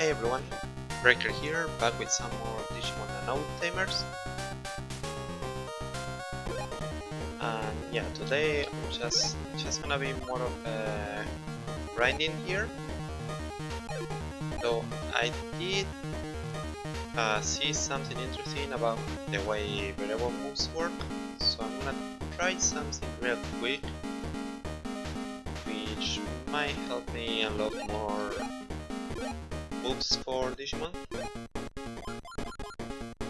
Hey everyone, Breaker here, back with some more Digimon Anode Tamers. And yeah, today I'm just gonna be more of a grinding here. So I did see something interesting about the way variable moves work, so I'm gonna try something real quick, which might help me unlock more moves for Digimon.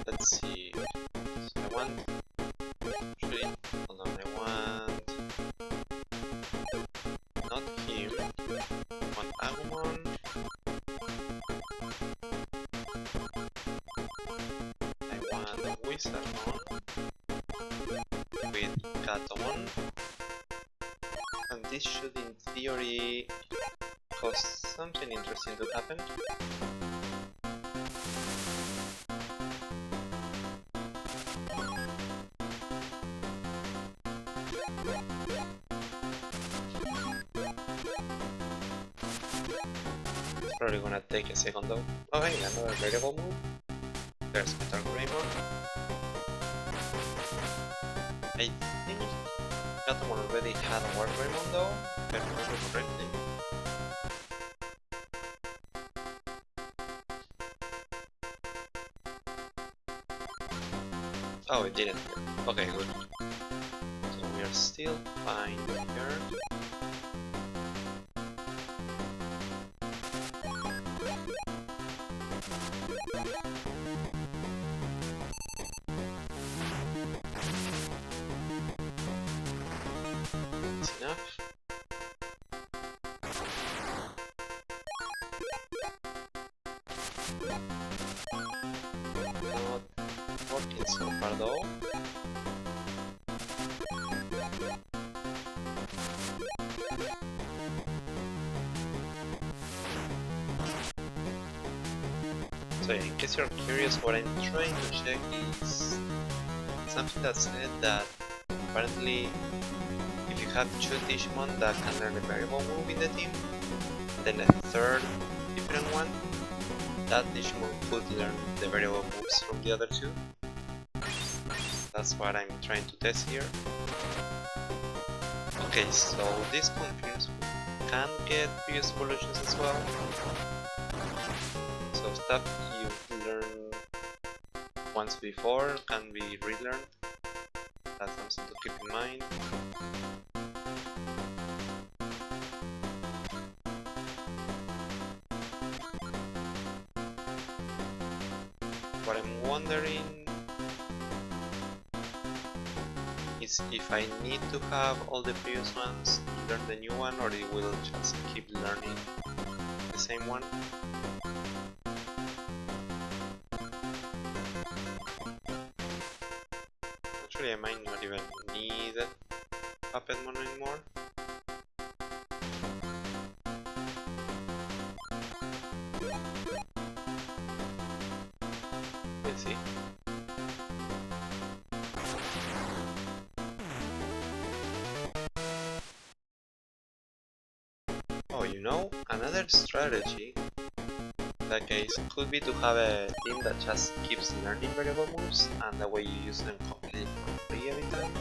Let's see. So I want. Actually, hold on. I want not him. I want Agumon. I want Wizardmon with Gatomon, and this should, in theory, cause something interesting to happen. It's probably gonna take a second though. Oh hey, another variable move. There's Veedramon. I think Gatomon already had a Veedramon though, if I remember correctly. Oh, it didn't. Okay, good. So we are still fine here. That's enough. Not working so far though. So in case you're curious, what I'm trying to check is something that said that apparently if you have two Digimon that can learn a variable move in the team, and then a third different one, that Digimon could learn the variable moves from the other two. That's what I'm trying to test here. Okay, so this confirms we can get previous evolutions as well. So stuff you learned once before can be relearned. That's something to keep in mind. What I'm wondering is if I need to have all the previous ones to learn the new one, or it will just keep learning the same one. Actually, I might not even need Puppetmon anymore. Let's see. Oh, you know, another strategy in that case could be to have a team that just keeps learning variable moves, and that way you use them completely for free every time.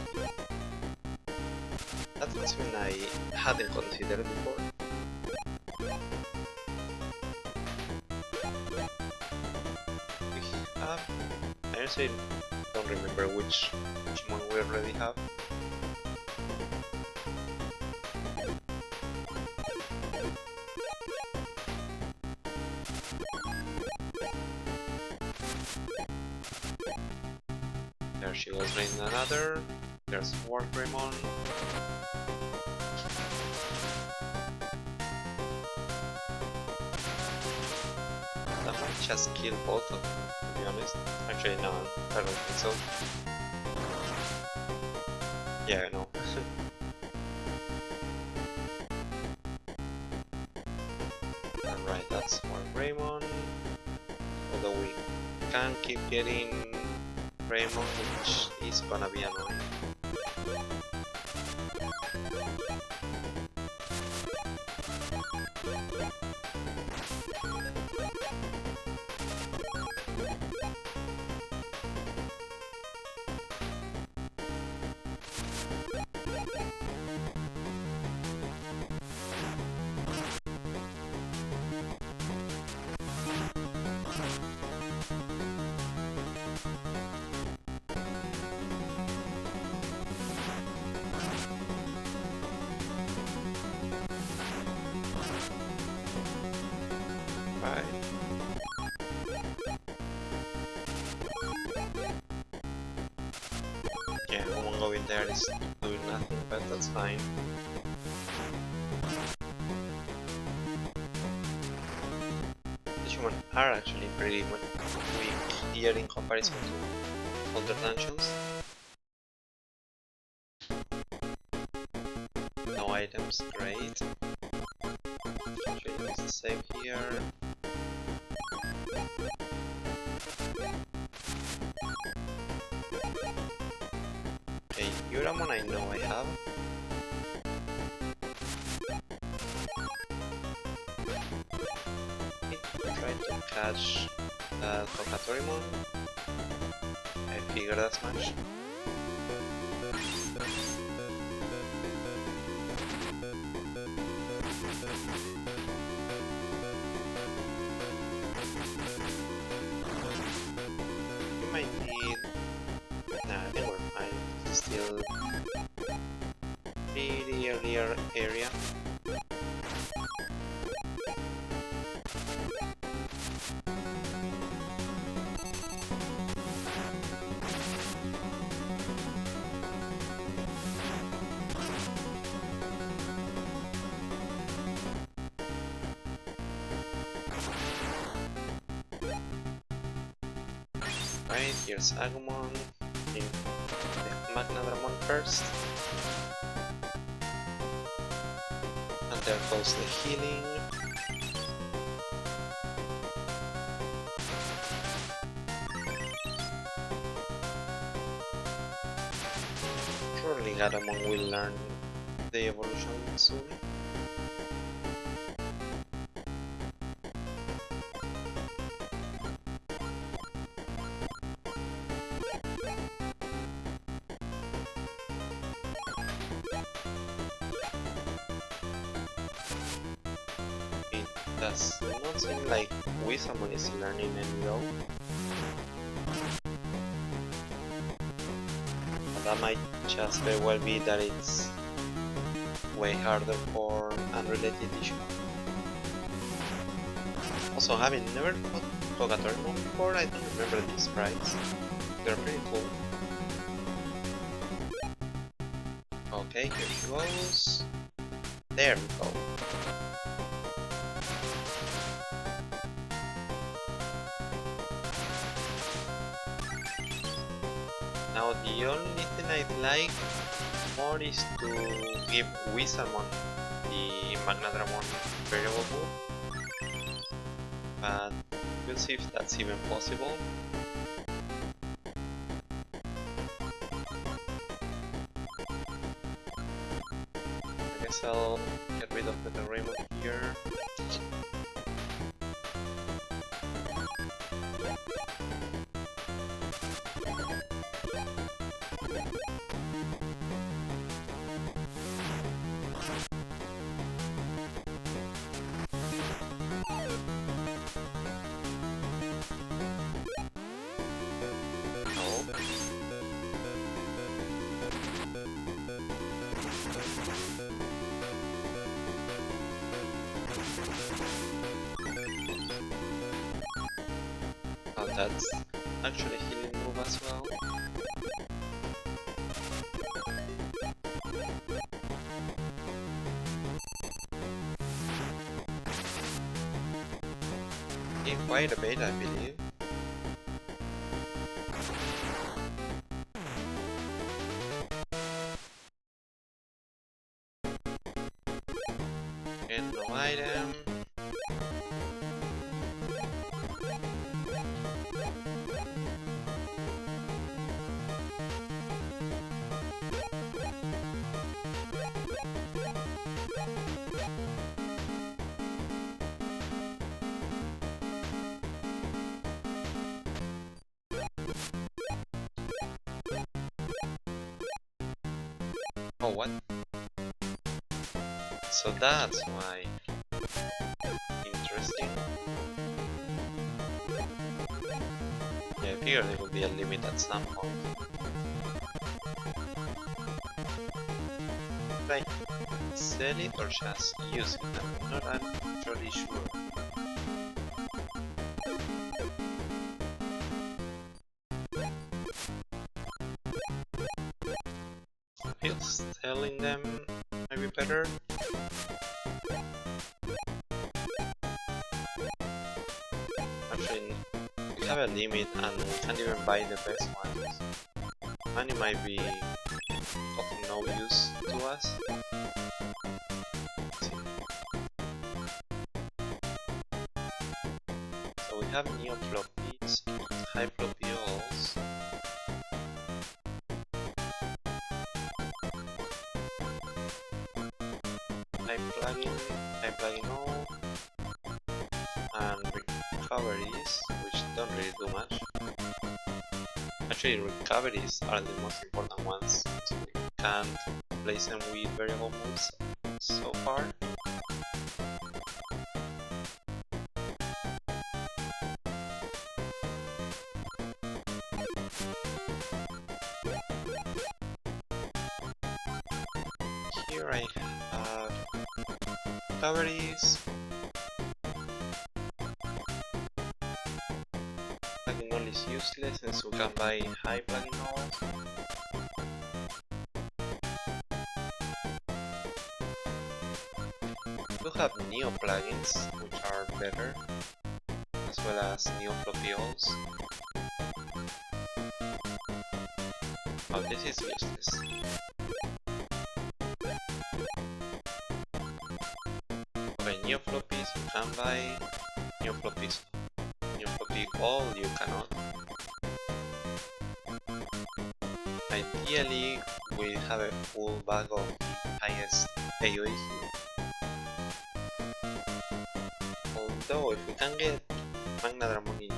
That's something I hadn't considered before. We have... I honestly don't remember which Digimon we already have. There she was raising another. There's Veedramon. That might just kill both of them, to be honest. Actually, no, I don't think so. Yeah, I know. Alright, that's Veedramon. Although we can keep getting Raymond, which is gonna be annoying. there is doing nothing, but that's fine. Digimon are actually pretty weak here in comparison to other dungeons. No items, great. Actually, use the save here. Okay, Veedramon I know I have. Try to catch the Tokatoriumon. I figured as much. You might need... Nah, I think we're fine. It's still pretty earlier area. Right, here's Agumon in the Veedramon first. And there goes the healing. Surely Veedramon will learn the evolution soon. Does not seem like Veedramon is learning any though. But that might just very well be that it's way harder for unrelated Digimon. Also, having never fought Tokatoriumon before, I don't remember these sprites. They're pretty cool. Okay, here she goes. There we go. Now the only thing I'd like more is to give Veedramon the Veedramon variable move, but we'll see if that's even possible. I guess I'll get rid of the Veedramon here. Oh, that's actually a healing move as well. In quite a bit, I believe. And no item. Oh, what? So that's why. Interesting. Yeah, I figured there would be a limit at some point. Right. Sell it or just use it? I'm not actually sure. selling them might be better. Actually, we have a limit and we can't even buy the best ones. Money might be of no use to us. So we have neo floppies, high floppiols. High plugin all, and recoveries, which don't really do much. Actually, recoveries are the most important ones, so we can't place them with variable moves so far. Here I have recoveries. Plugin all is useless since we can buy high plugin all. We do have neo plugins, which are better, as well as neo floppiols. Oh, this is useless. Okay, neo floppies you can buy, neo floppies. Neo floppy all you cannot. Ideally, we have a full bag of highest AoE here. Although, if we can get Veedramon in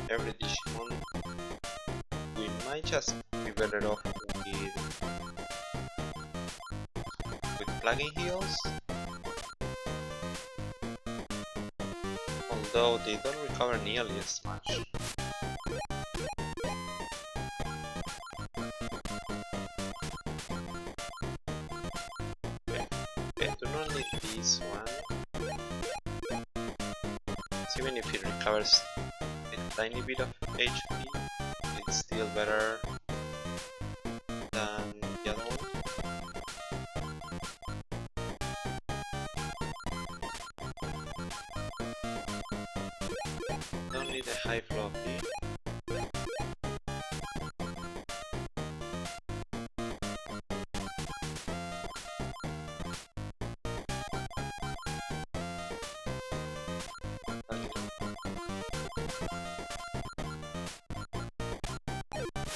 every Digimon, we might just be better off with plugin heals. Although they don't recover nearly as much. Okay, I do not need this one. So even if it recovers a tiny bit of HP, it's still better than the other one. Don't need a high floppy.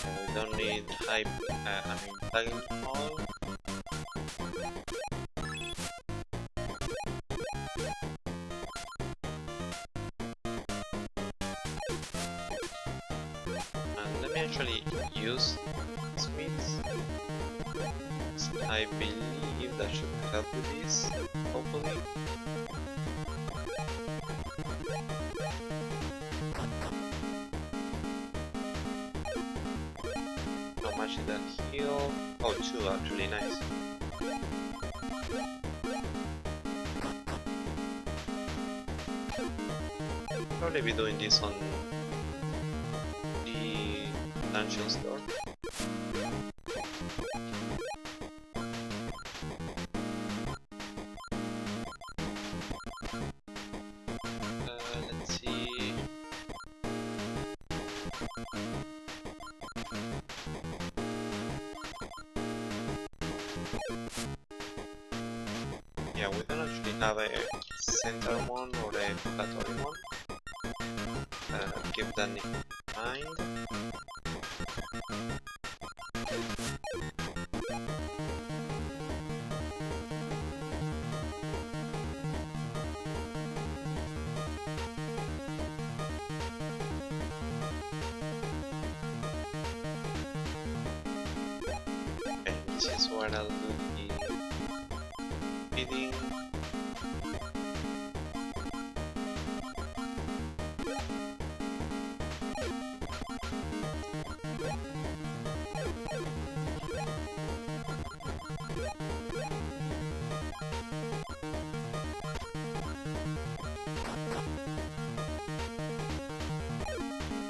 We don't need high, plugin all. And let me actually use speeds. I believe that should help with this, hopefully. How much did that heal? Oh, 2 actually, nice. Probably be doing this on the dungeon store. Let's see. Yeah, we don't actually have a Veedramon or a Veedramon. Keep that in mind. Okay, this is where I'll do the feeding.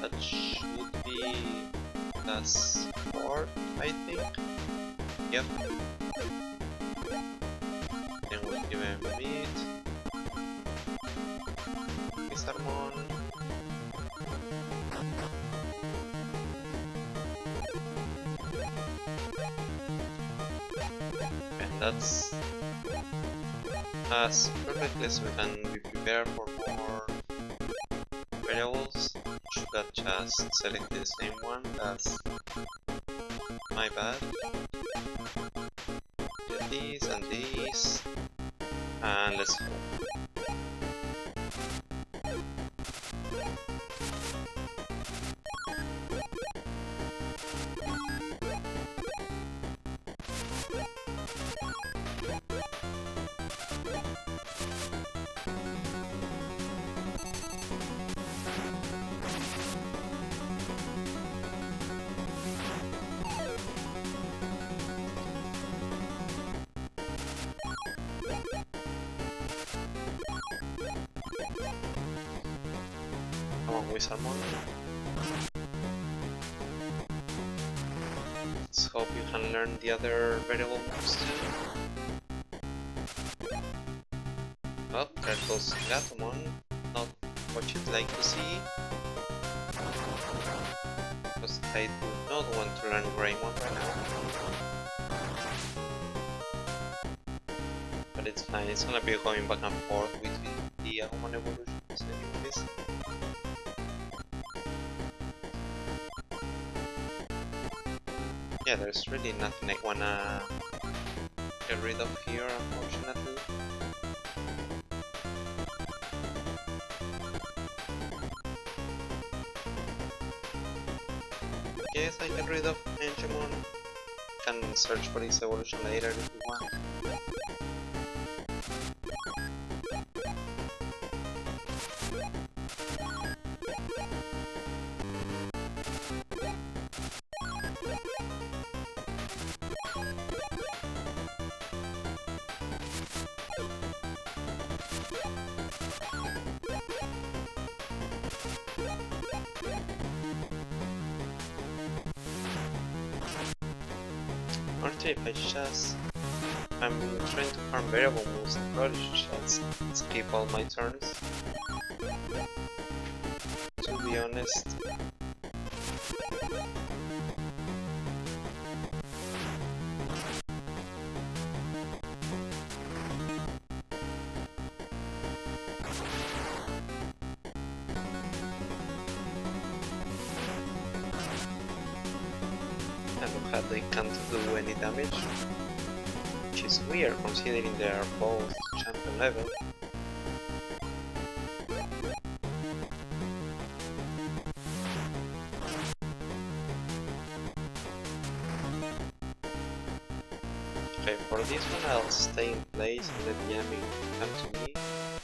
That should be the sport, I think. Yep. Then we'll give him meat. Veedramon. And that's as perfectly as we can be prepared for more variables. Should have just selected the same one. That's my bad. Get these and these, and let's go. Come on, Veedramon. Let's hope you can learn the other variable moves too. Oh, there goes Veedramon. Not what you'd like to see. Because I do not want to learn Greymon right now. But it's fine, it's gonna be going back and forth between the Agumon evolutions anyways. Yeah, there's really nothing I wanna get rid of here, unfortunately. Yes, I get rid of Digimon. Can search for his evolution later if you want. Or if I just... I'm trying to farm variable moves, I probably should just skip all my turns. To be honest. And look how they can't do any damage. Which is weird considering they are both champion level. Okay, for this one I'll stay in place and let the enemy come to me.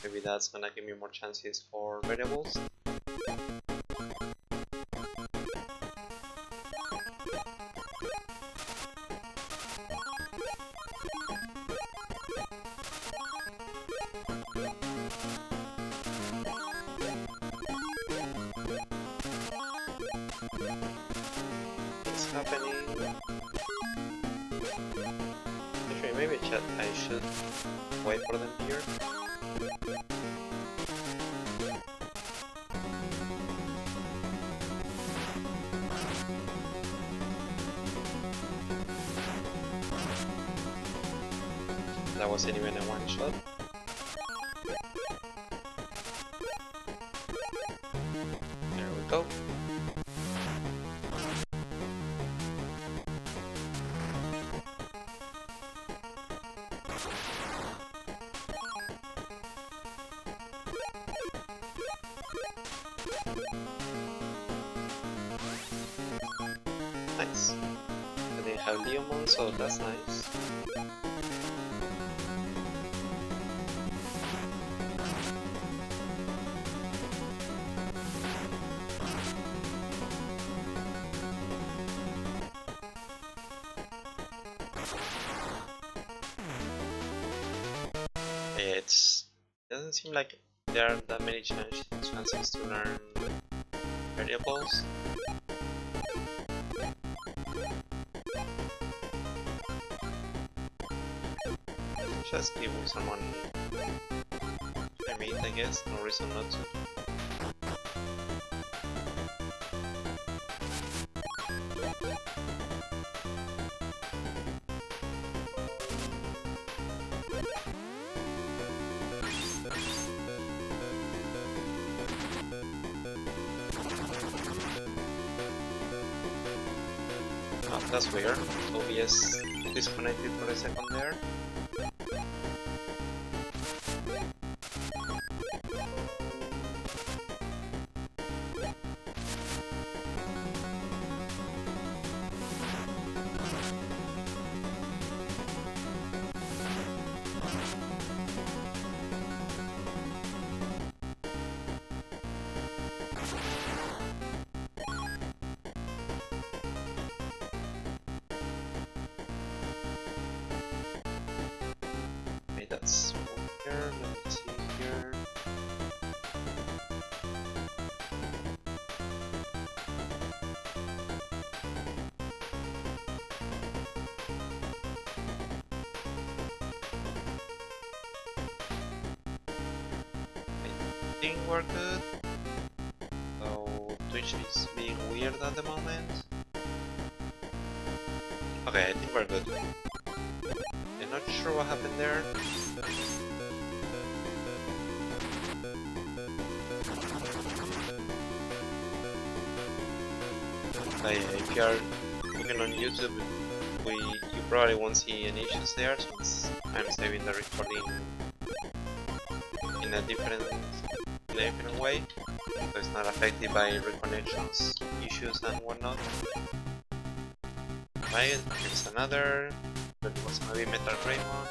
Maybe that's gonna give me more chances for variables. What's happening? Actually, maybe I should wait for them here. That wasn't even a one shot. There we go. Nice. And they have Digimon, so that's nice. It doesn't seem like there are that many chances to learn variables. just give Veedramon a meat, I guess, no reason not to. Oh, that's weird. OBS disconnected for a second there. Okay, that's here. Let me see here. I think we're good. So Twitch is being weird at the moment. Okay, I think we're good. I'm not sure what happened there. If you are looking on YouTube, you probably won't see any issues there since I'm saving the recording in a different way, so it's not affected by reconnections issues and whatnot. Right, here's another. That was maybe Metal Greymon.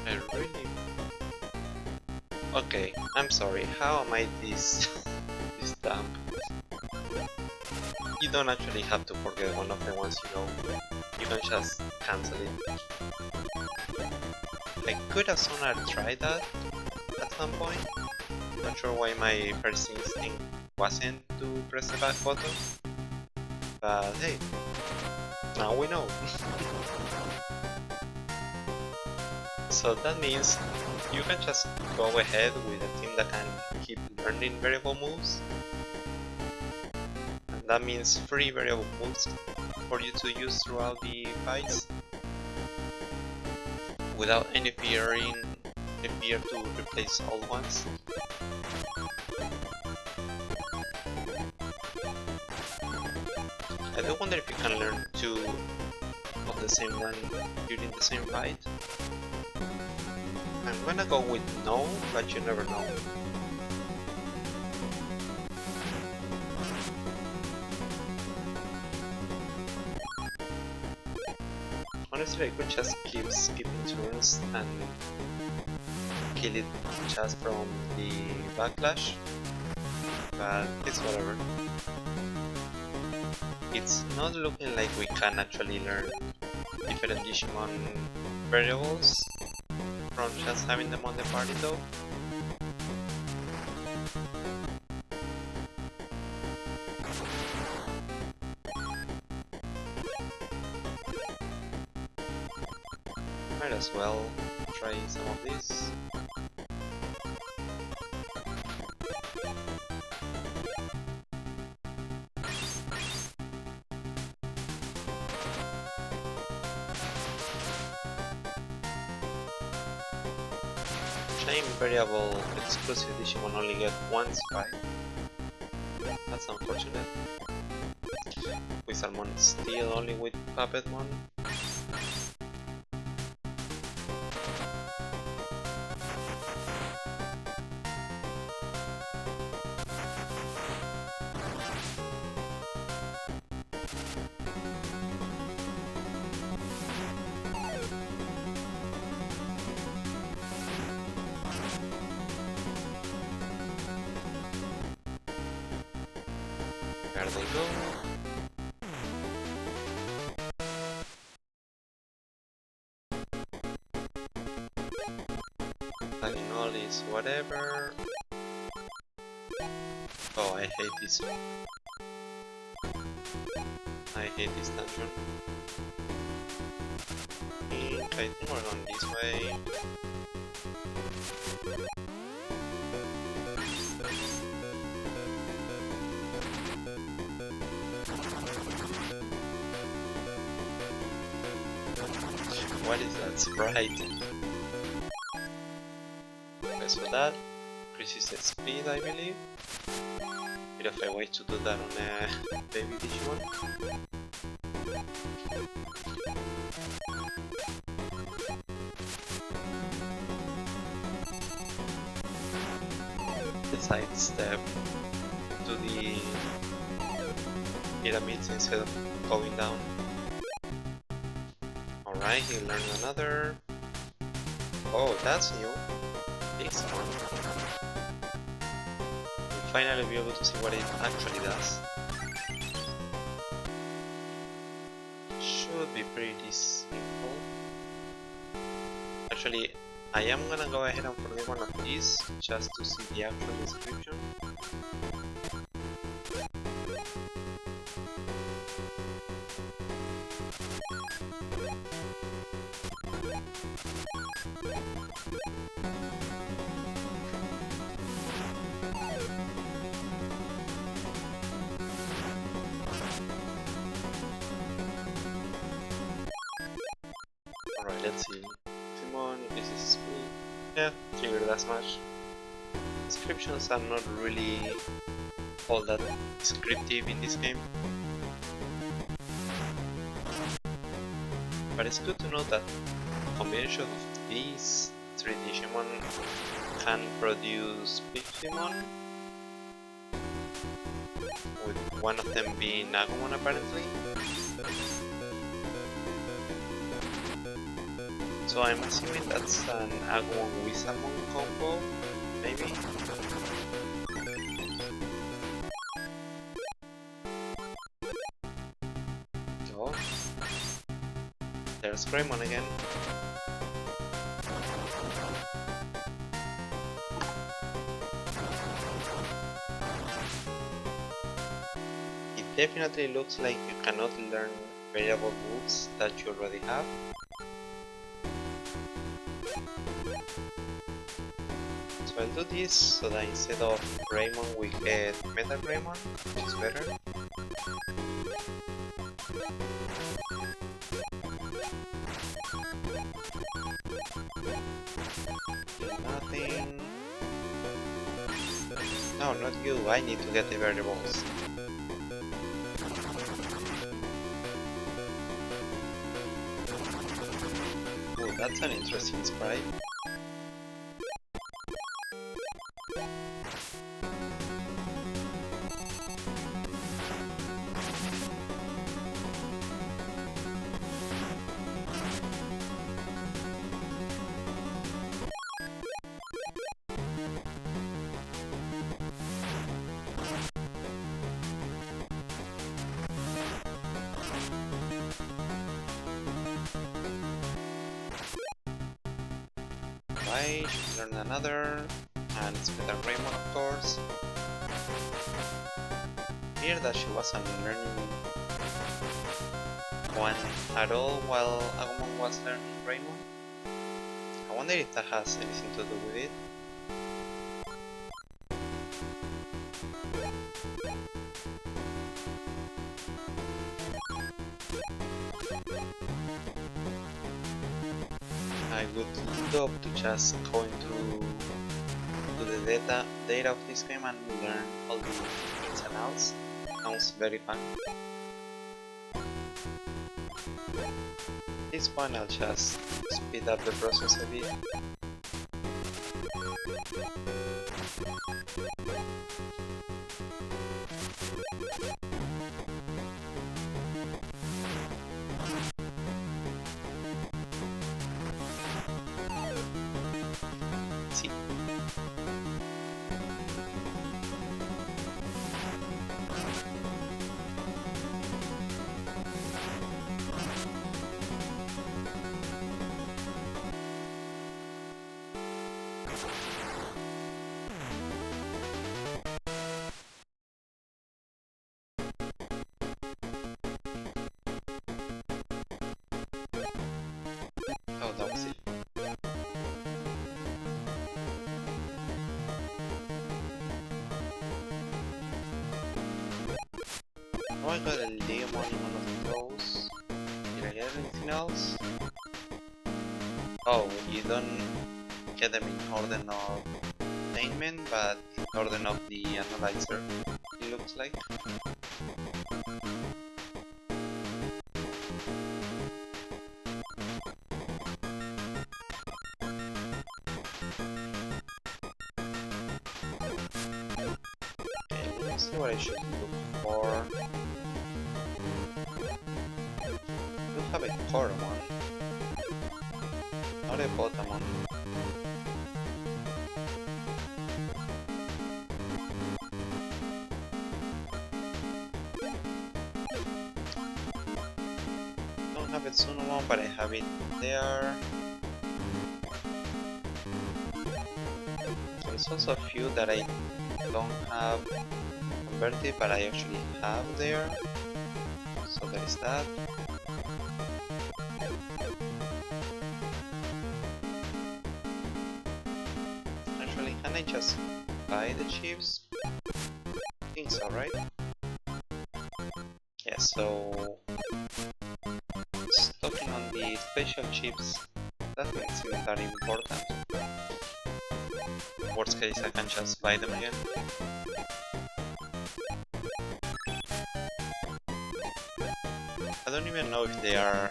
I really... Okay, I'm sorry, how am I this dumb? You don't actually have to forget one of the ones you know. You can just cancel it. I could have sooner tried that at some point. Not sure why my first instinct wasn't to press the back button. But hey, now we know. So that means you can just go ahead with a team that can keep learning variable moves. And that means free variable moves for you to use throughout the fights without any fear to replace old ones. I do wonder if you can learn two of the same one during the same fight. I'm gonna go with no, but you never know. Honestly, I could just keep skipping turns and kill it just from the backlash, but it's whatever. It's not looking like we can actually learn different Digimon variables from just having them on the party though. Might as well try some of these. Shame variable exclusive Digimon only get one spike. That's unfortunate. Veedramon still only with Puppetmon. There they go. All Anyways, whatever. Oh, I hate this. I hate this dungeon. I think we're going this way. What is that sprite? Okay, so that increases the speed, I believe. Bit of a way to do that on a baby Digimon. The side step to the pyramids instead of going down. Alright, he learned another. Oh, that's new. This one. We'll finally be able to see what it actually does. Should be pretty simple. Actually, I am gonna go ahead and forget one of these just to see the actual description. Alright, let's see. Digimon, this is me. Yeah, triggered as much. Descriptions are not really all that descriptive in this game. But it's good to know that the combination of these three Digimon can produce Veedramon, with one of them being Agumon apparently. So I'm assuming that's an Agumon Wizardmon combo, maybe? Oh, there's Greymon again. It definitely looks like you cannot learn variable moves that you already have. So I'll do this so that instead of Greymon we get Meta Greymon, which is better. Nothing. No, not you, I need to get the variables. Oh, that's an interesting sprite. Right, she learned another, and it's Meta Greymon of course. Here that she wasn't learning one at all while Agumon was learning Greymon. I wonder if that has anything to do with it. I would love to just go into the data of this game and learn all the ins and outs. Sounds very fun. At this point I'll just speed up the process a bit. See. I got a Digimon in one of those. Did I get anything else? Oh, you don't get them in order of attainment, but in order of the analyzer, it looks like. Okay, let's see what I should look for. You have a Coromon, not a Botamon. Don't have it Sunamon, but I have it there. There's also a few that I don't have converted, but I actually have there. So there is that. Actually, can I just buy the chips? I think so, right? Yeah, so stocking on the special chips doesn't seem that important. Worst case, I can just buy them again. I don't even know if they are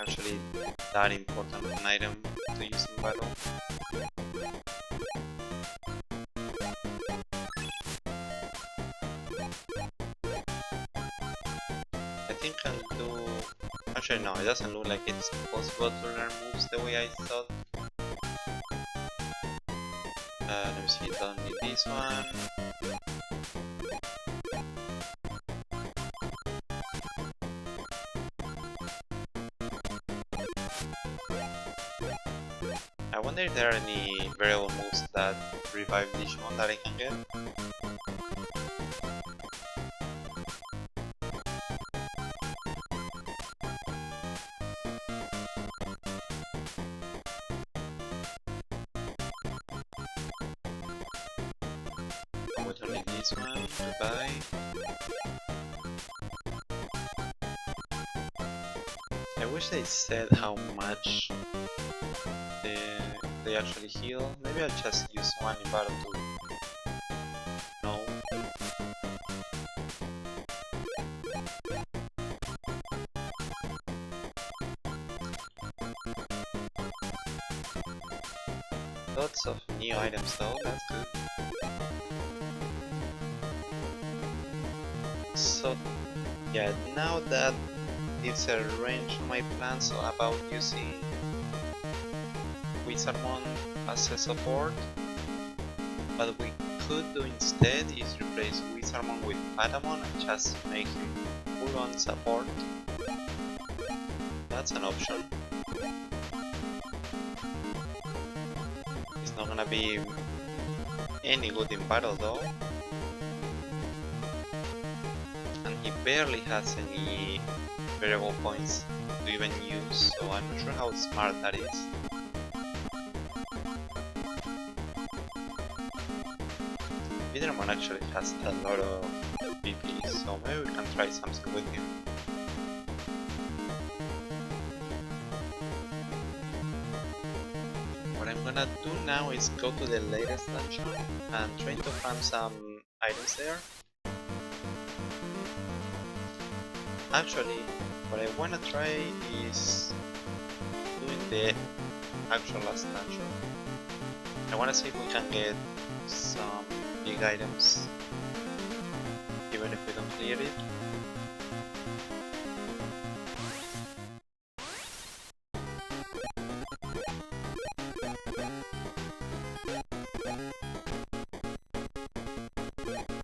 actually that important an item to use in battle. I think I'll do... Actually no, it doesn't look like it's possible to learn moves the way I thought. Let me see, don't need this one. I wonder if there are any variable moves that revive Digimon that I can get. I would only need this one to buy. I wish they said how much they actually heal. Maybe I'll just use one in battle to know. Lots of new items though, that's good. So yeah, now that it's arranged my plans about using Veedramon as a support, what we could do instead is replace Veedramon with Patamon and just make him full on support. That's an option. It's not gonna be any good in battle though. And he barely has any variable points to even use, so I'm not sure how smart that is. Veedramon actually has a lot of PP, so maybe we can try something with him. What I'm gonna do now is go to the latest dungeon and try to farm some items there. Actually, what I wanna try is doing the actual last dungeon. I wanna see if we can get some big items, even if we don't clear it.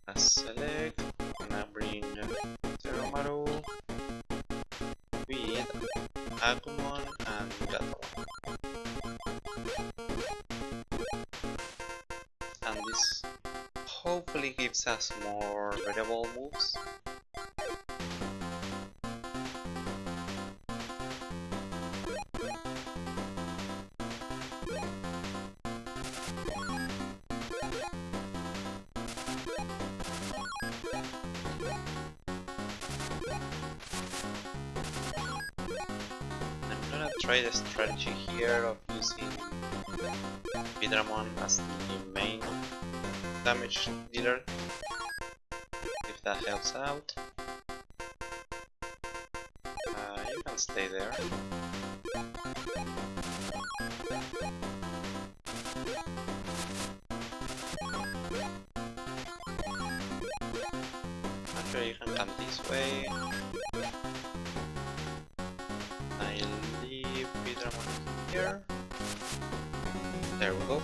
Let's select, I'm gonna bring Veedramon with Agumon and Gatomon. And this hopefully gives us more variable moves. try the strategy here of using Veedramon as the main damage dealer, if that helps out. You can stay there. Actually, you can come this way. I'll leave Veedramon here. There we go.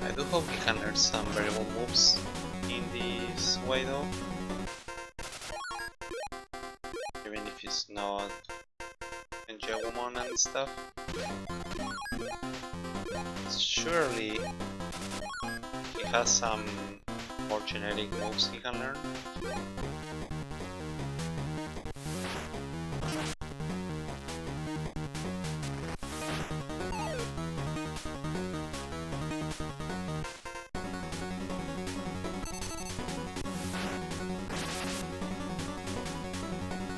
I do hope he can learn some variable moves in this way though. Even if it's not Digimon and stuff. Surely he has some more generic moves he can learn.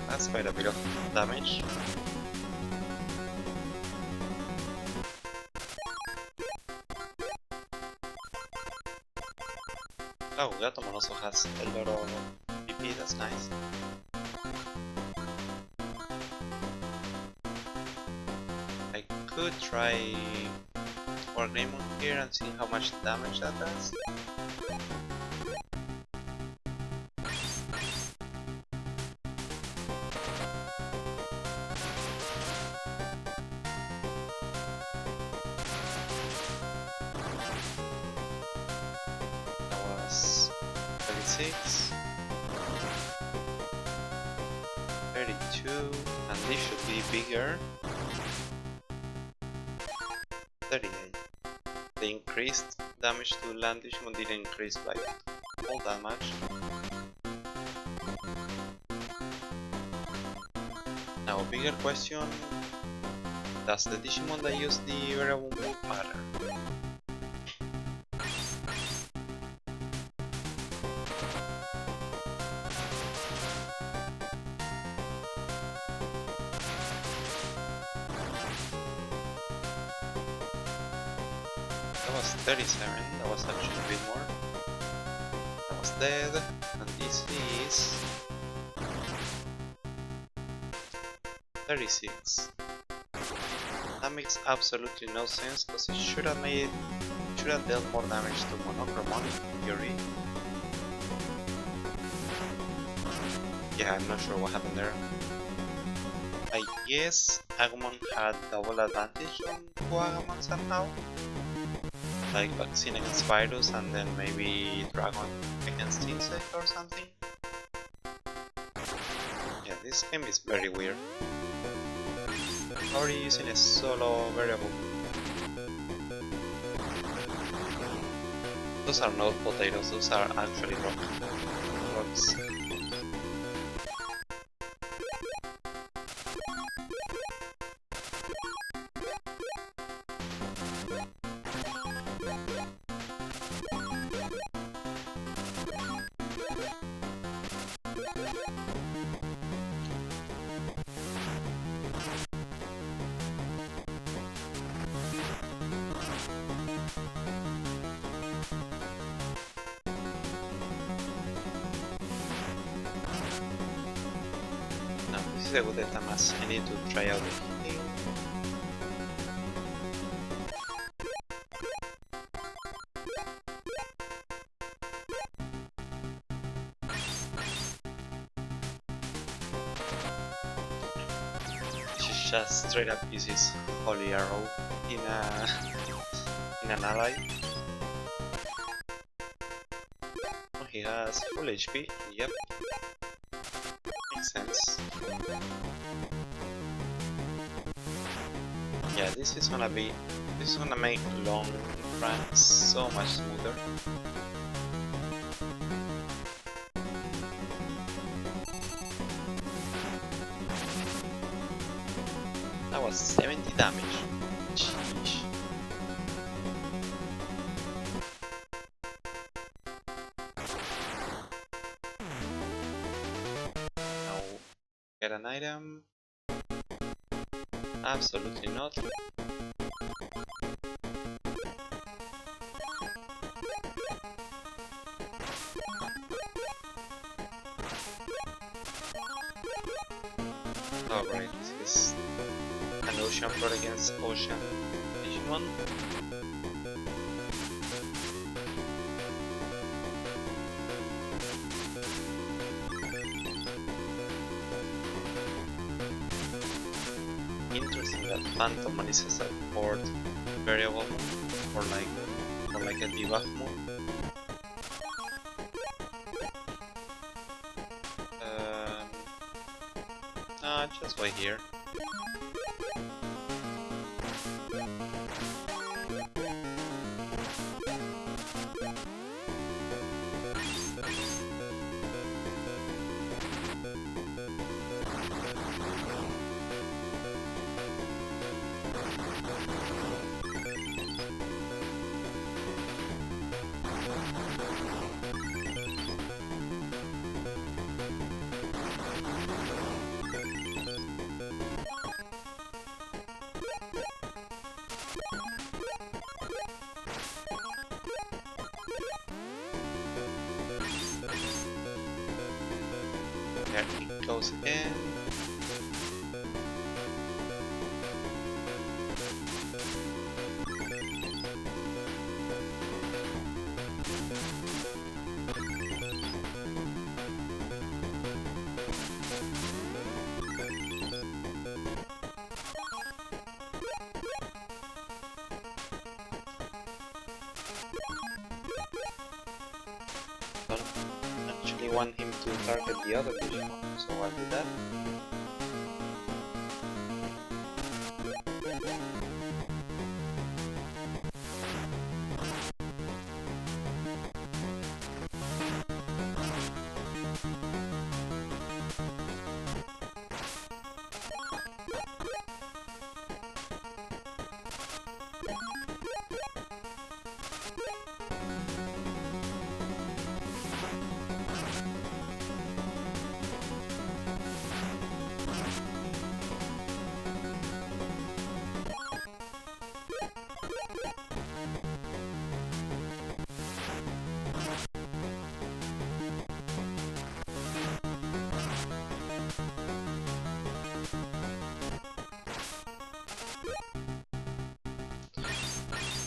That's quite a bit of damage. Oh, Veedramon also has a lot of PP, that's nice. I could try Veedramon here and see how much damage that does. That was 36, 32, and this should be bigger. 38. The increased damage to land Digimon didn't increase by all that much. Now, bigger question: does the Digimon that use the variable move matter? That was 37, that was actually a bit more. That was dead, and this is 36. That makes absolutely no sense, because it should have dealt more damage to Monochromon in theory. Yeah, I'm not sure what happened there. I guess Agumon had double advantage on Kuagamon somehow. Like vaccine against virus and then maybe dragon against insect or something. Yeah, this game is very weird. How are you using a solo variable? Those are not potatoes, those are actually rocks. This is a good Tamas. I need to try out the healing. This is just straight up uses Holy Arrow in an ally. Oh, he has full HP. Yep. Makes sense. Yeah, this is gonna make long runs so much smoother. That was 70 damage. Sheesh. Now Get an item? Absolutely not. Alright, this is an ocean floor against ocean Digimon. Interesting that Phantom is a support variable or like a debuff move. Just wait here. There it goes again. Don't actually want him to target the other Digimon, so I'll do that.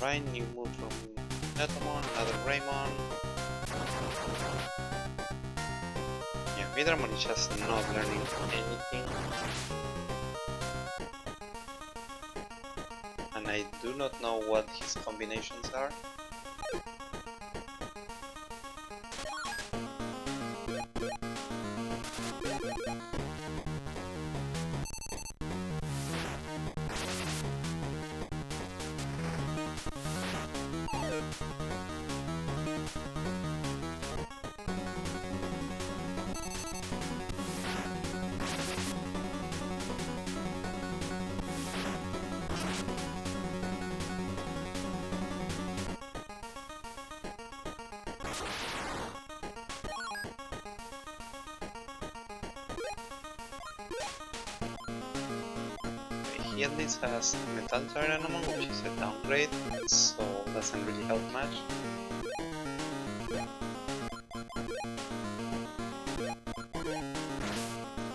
Right, new move from Veedramon, another Greymon. Yeah, Veedramon is just not learning anything. And I do not know what his combinations are. He at least has Metal Tyrannomon, which is a downgrade, so doesn't really help much.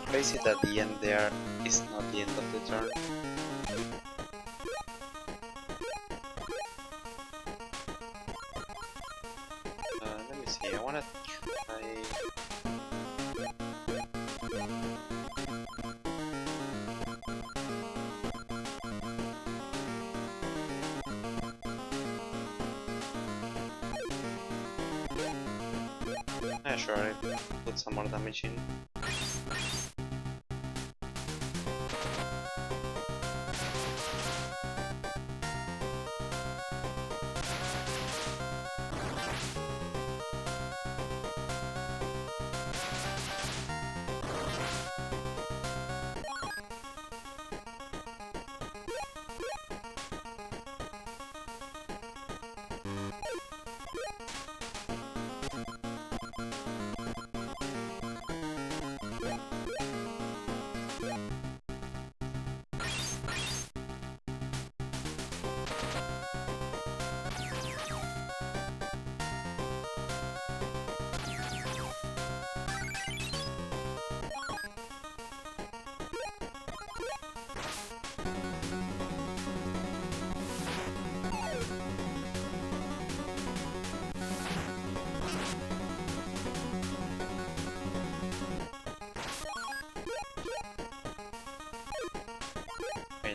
Crazy that the end there is not the end of the turn. Let me see, I wanna try... Yeah, sure, I put some more damage in.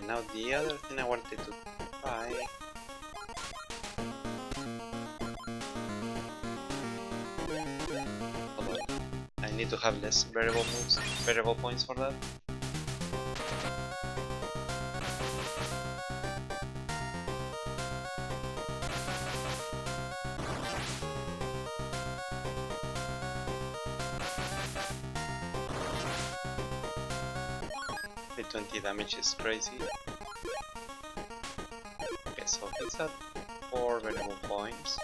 now the other thing I wanted to try. Hold on. I need to have less variable moves, variable points for that. The 20 damage is crazy. Okay, so he's at 4 variable points.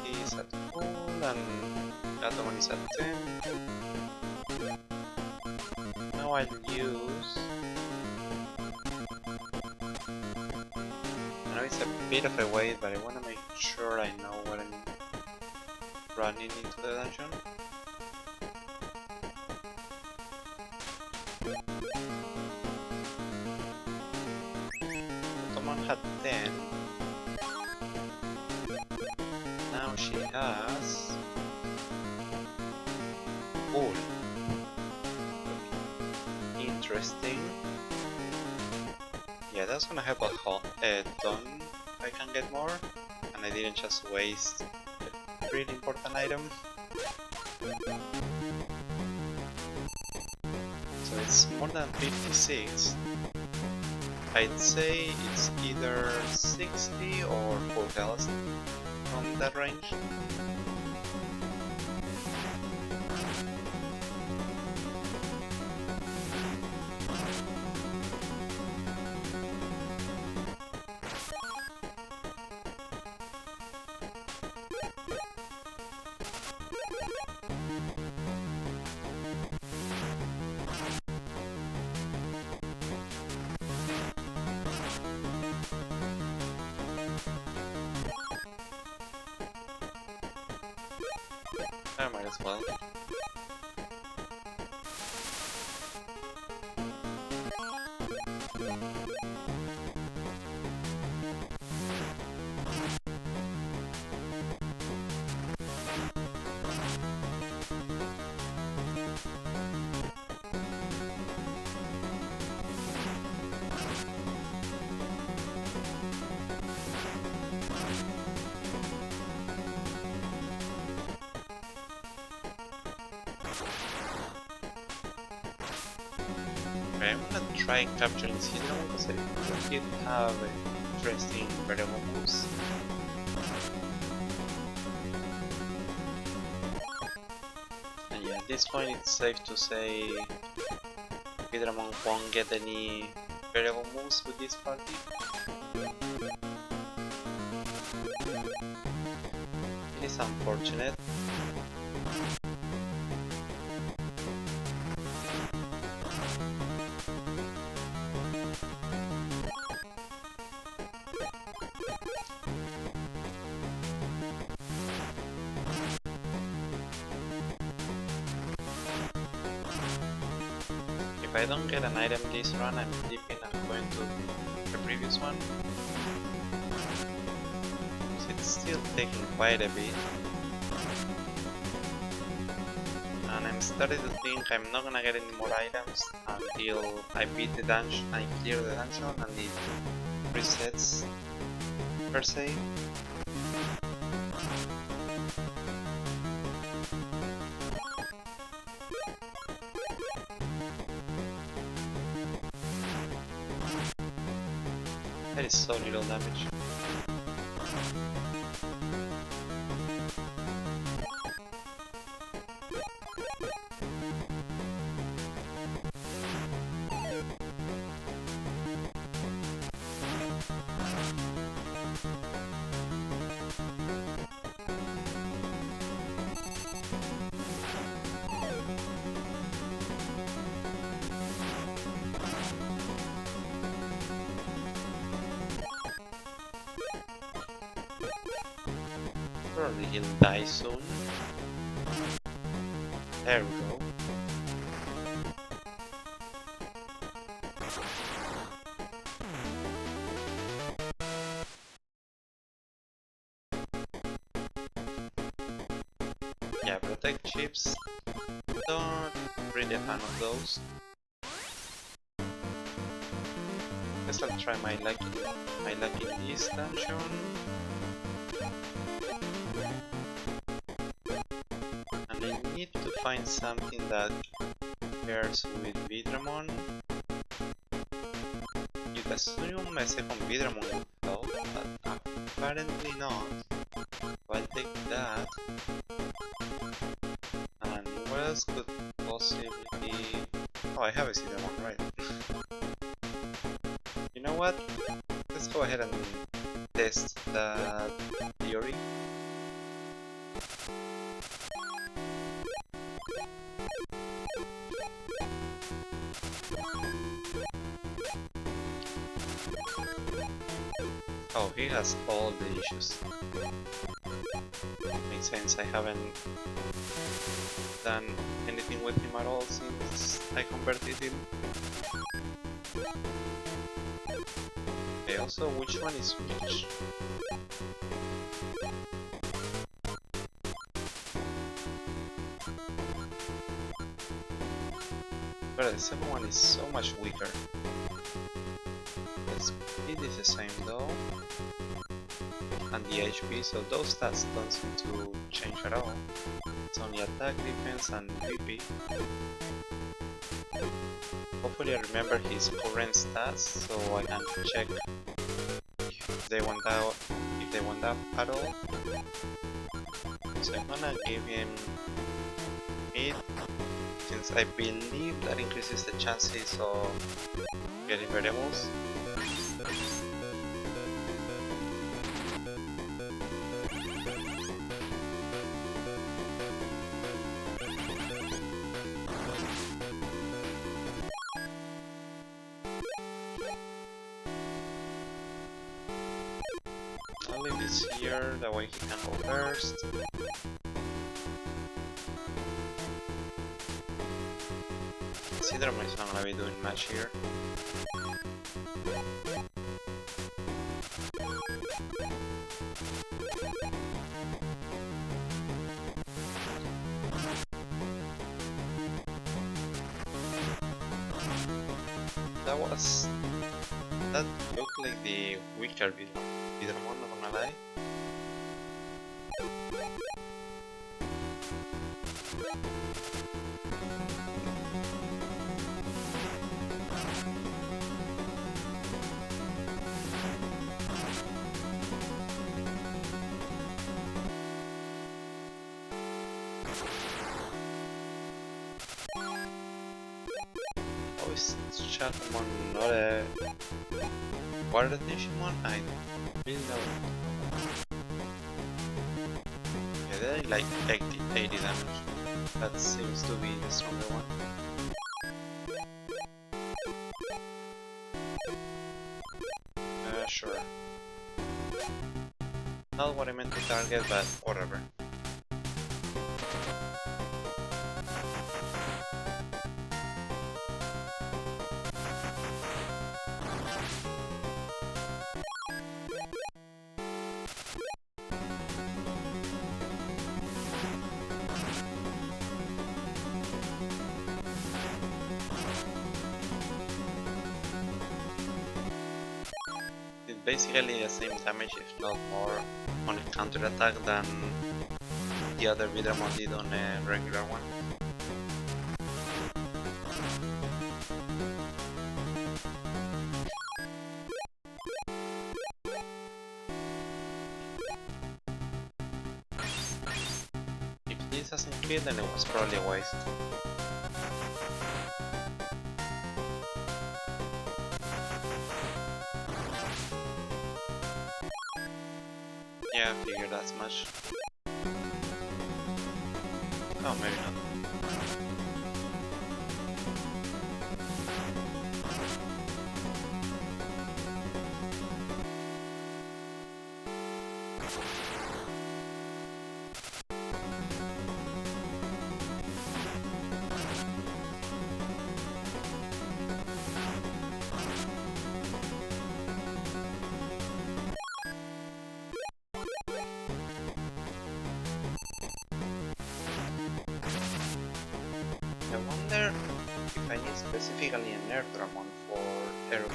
He's at full and the other one is at 10. Now I'll use... I know it's a bit of a wait, but I want to make sure I know what I'm running into the dungeon. Someone had 10. Now she has... Cool. Interesting. Yeah, that's gonna help a ton if I can get more. And I didn't just waste a really important item. So it's more than 56. I'd say it's either 60 or full health from that range. I might as well. Okay, I'm gonna try capturing Veedramon because I think it have interesting variable moves. And yeah, at this point it's safe to say Veedramon won't get any variable moves with this party. It is unfortunate. If I don't get an item this run, I'm dipping and going to the previous one. So it's still taking quite a bit. And I'm starting to think I'm not gonna get any more items until I beat the dungeon, I clear the dungeon and it resets per se. That is so little damage. Probably he'll die soon. There we go. Yeah, protect chips Don't really a fan of those. Guess I'll try my luck in this dungeon. And I need to find something that pairs with Veedramon. You'd assume my second Veedramon would help, but apparently not. So I'll take that. And what else could possibly be... Oh, I have a Veedramon, right. You know what? Let's go ahead and test that theory. Oh, he has all the issues. Makes sense, I haven't done anything with him at all since I converted him. Okay, also, which one is which? But the second one is so much weaker. The speed is the same though. And the HP, so those stats don't seem to change at all. It's only attack, defense, and VP. Hopefully I remember his current stats so I can check if they went up at all. So I'm gonna give him mid, since I believe that increases the chances of getting variables. I'll leave this here, that way he can go first. Veedramon is not gonna be doing much here. That looked like the weaker Veedramon, not gonna lie. Oh, is Digimon not a water Digimon? I don't really know. Yeah, they're like 80 damage. That seems to be the stronger one. Sure. Not what I meant to target, but whatever. Basically the same damage, if not more, on a counter attack than the other Veedramon did on a regular one. If this doesn't kill, then it was probably a waste. Yeah, I figured as much. Oh, maybe not. I wonder if I need specifically an Veedramon for Veedramon.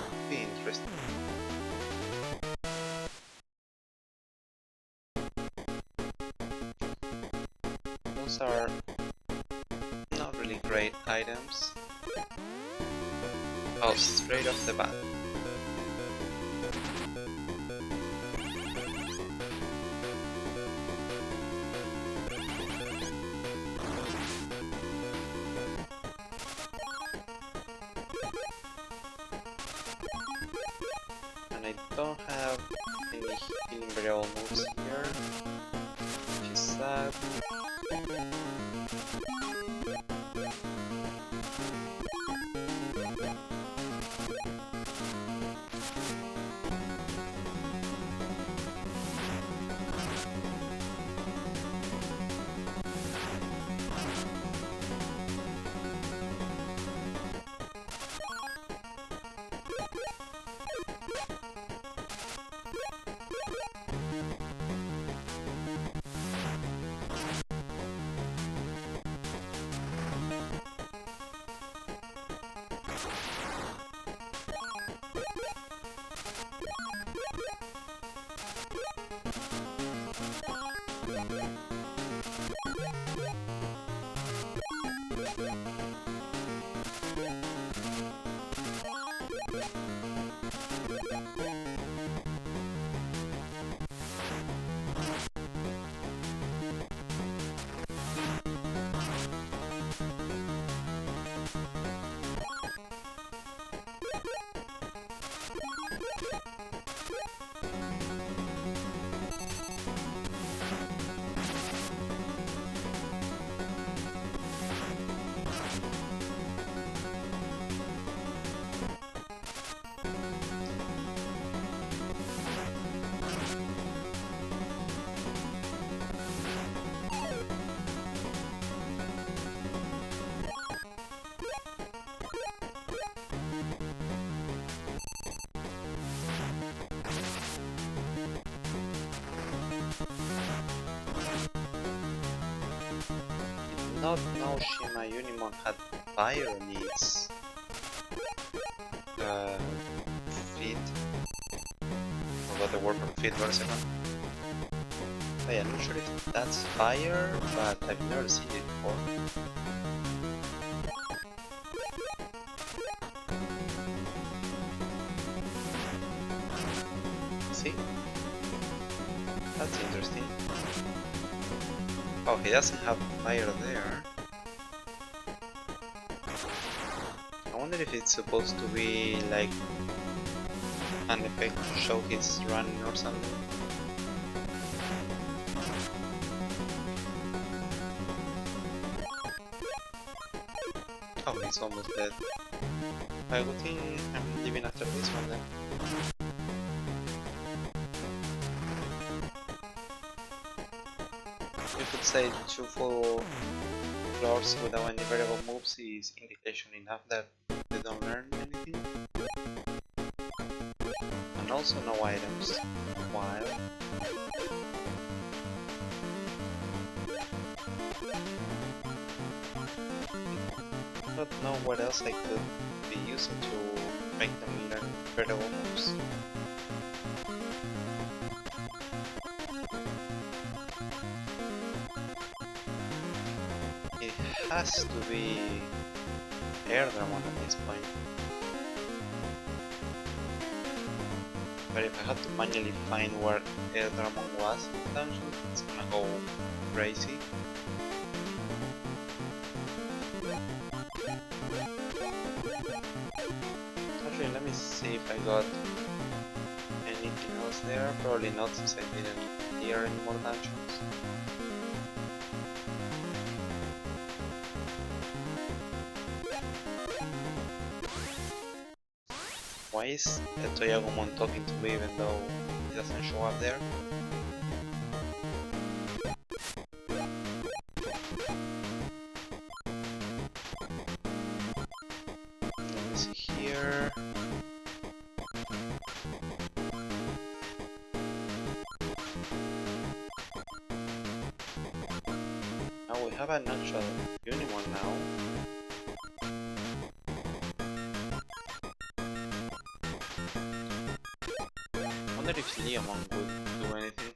Would be interesting. Those are not really great items. Oh, straight off the bat. And I don't have any healing variable moves here, which is sad. Not know Shima Unimon had fire on its feet. Forgot the word for feet for a second. Oh, yeah, I'm not sure if that's fire, but I've never seen it before. See? That's interesting. Oh, he doesn't have fire there. I wonder if it's supposed to be like an effect to show he's running or something. Oh, he's almost dead. I would think I'm leaving after this one then. You could say 2 full floors without any variable moves is indication enough that they don't learn anything. And also no items. While I don't know what else I could be using to make them learn variable moves. It has to be Veedramon at this point. But if I have to manually find where Veedramon was in the dungeon, it's gonna go crazy. Actually, let me see if I got anything else there. Probably not, since I didn't clear any more dungeons. Why is Toyagumon talking to me even though he doesn't show up there? Let me see here. Now we have an actual Unimon now. I wonder if Leomon would do anything.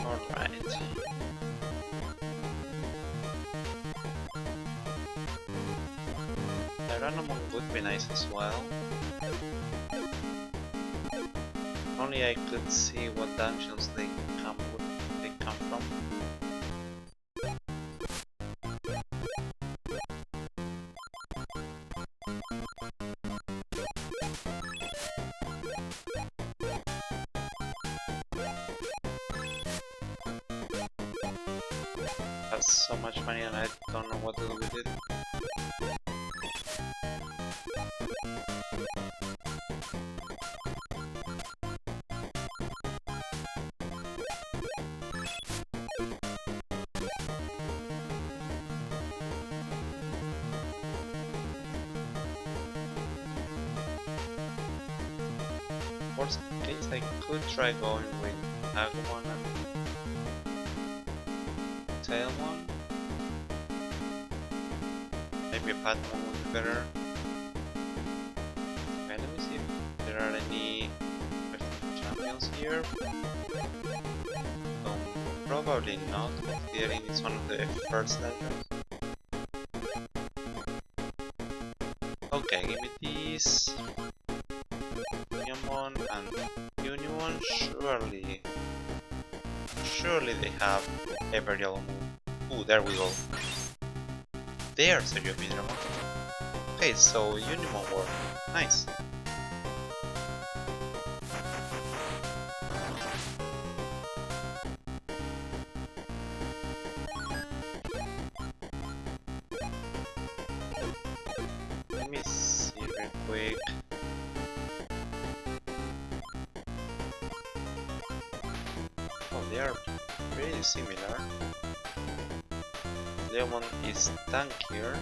Alright. Veedramon would be nice as well. Only I could see what dungeons they come from. I have so much money and I don't know what to do with it. Worst case, I could try going with Agumon and Tailmon. Maybe Patmon would be better. Okay, let me see if there are any champions here. Probably not, considering it's one of the first dungeons. Okay, give me these. Digimon and Unimon, surely they have every yellow move. Ooh, there we go. There's a Veedramon. Okay, so Unimon worked. Nice. Let me see real quick. They are pretty similar. Leomon is tankier,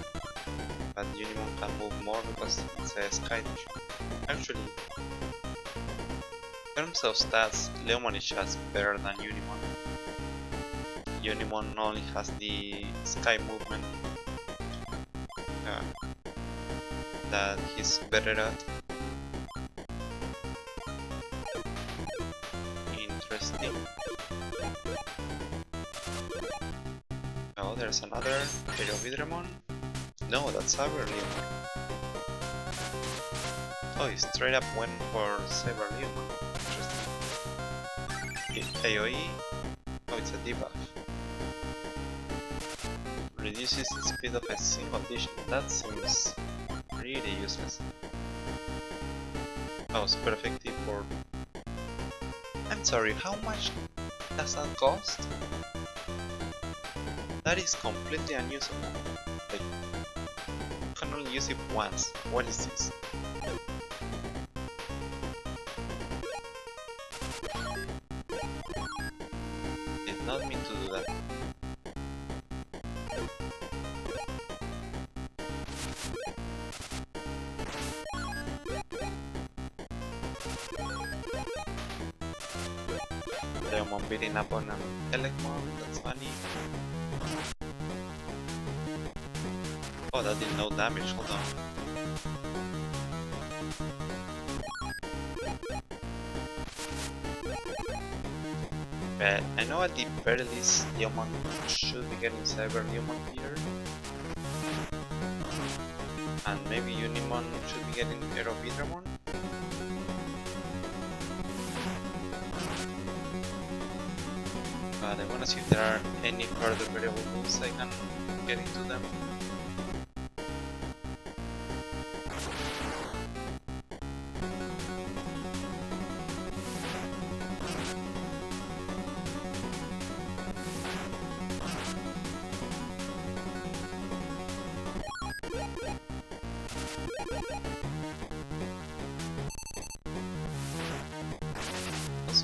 but Unimon can move more because it's a sky type. Actually, in terms of stats, Leomon is just better than Unimon. Unimon only has the sky movement that he's better at. Interesting. Oh, there's another Veedramon. No, that's Leomon. Oh, he straight up went for Leomon. Interesting. AoE. Oh, it's a debuff. Reduces the speed of a single dish. That seems really useless. Oh, super effective for... I'm sorry, how much does that cost? That is completely unusable. Like, you can only use it once. What is this? Did not mean to do that. Leomon beating up on an Elecmon, that's funny. Oh, that did no damage, hold on. But I know at the very least Leomon should be getting Leomon here. And maybe Unimon should be getting Veedramon. But I wanna see if there are any further variable moves I can get into them.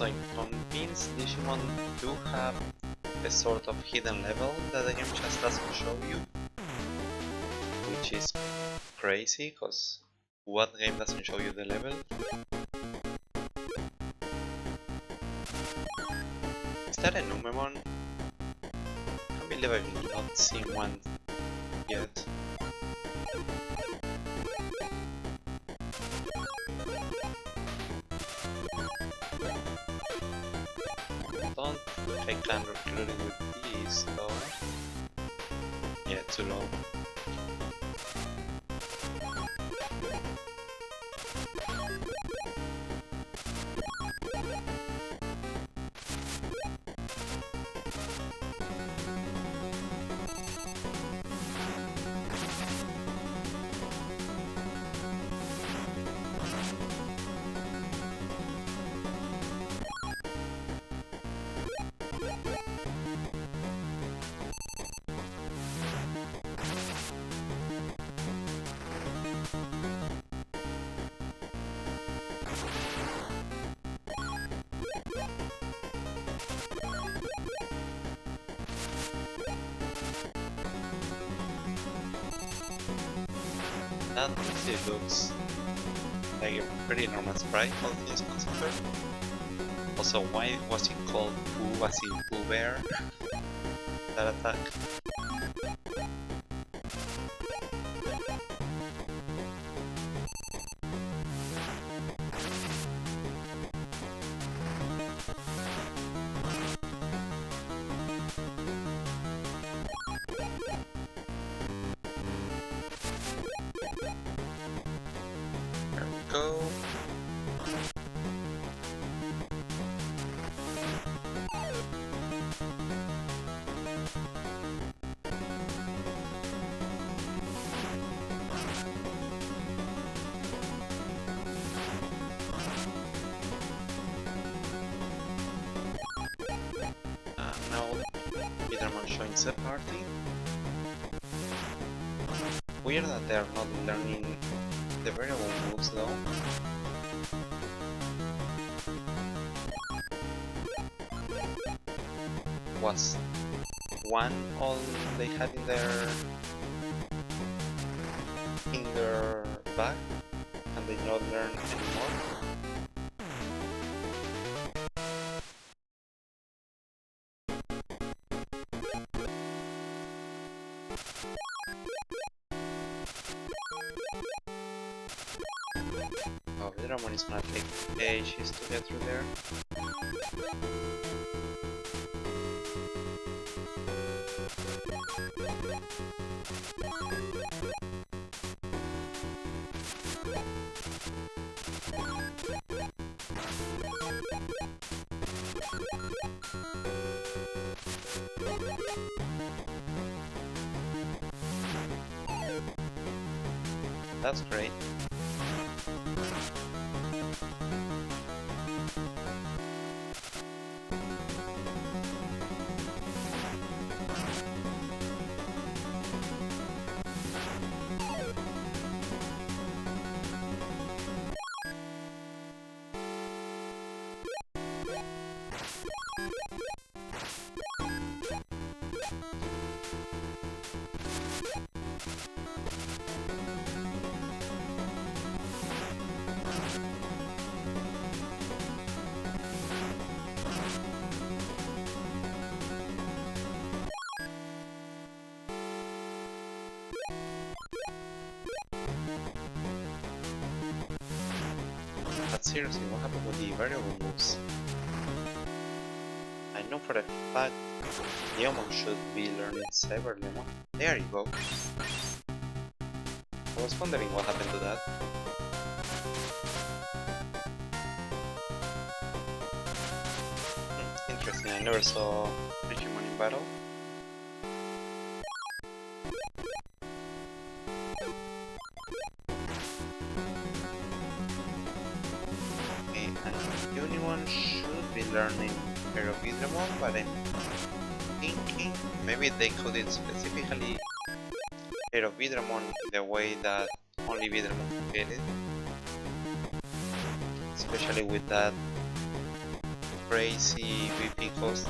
Also, I'm convinced Digimon do have a sort of hidden level that the game just doesn't show you, which is crazy, because what game doesn't show you the level? Is that a Numemon? I can't believe I've not seen one yet. Don't think I can recruit it with these though. Yeah, too low. That honestly looks like a pretty normal sprite, all things considered. Also, why was it called Pooh as in Pooh Bear? That attack. There we go. Now Veedramon joins the party. Weird that they are not learning the variable moves though. Was one all they had in their bag and they not learn anymore? Oh, Veedramon is gonna take ages to get through there. That's great. But seriously, what happened with the variable moves? I know for a fact Leomon should be learning Cyber Lemon. There you go. I was wondering what happened to that. Interesting, I never saw Digimon in battle. Anyone should be learning Veedramon, but I'm thinking maybe they coded specifically Veedramon the way that only Veedramon can get it. Especially with that crazy VP cost.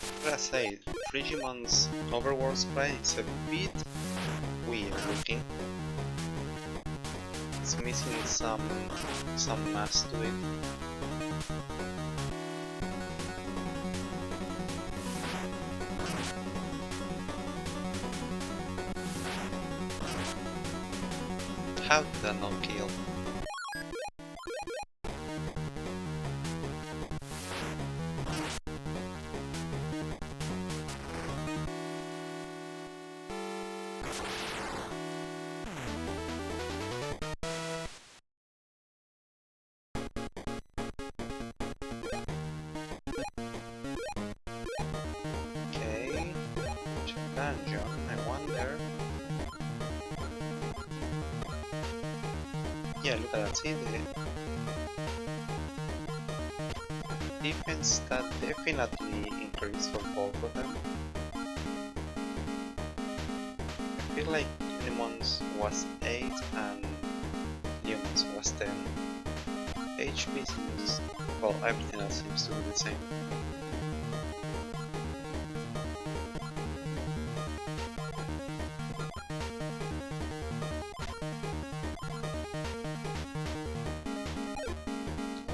I gotta say, Digimon's overworld sprite is a bit weird looking. It's missing some mass to it. How did that not kill? Okay, dungeon, I wonder. Yeah, look at that, see the defense that definitely increased for both of them. I feel like Unimon's was 8 and Leomon's was 10. HP seems, well, everything else seems to be the same.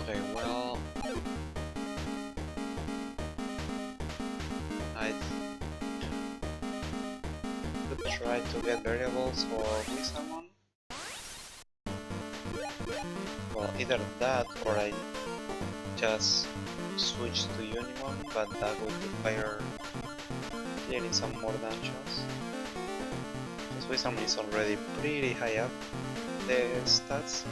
Okay, well, I could try to get variables for Veedramon. Well, either that or I just switch to Unimon, but that would require clearing some more dungeons. Because Veedramon is already pretty high up the stats.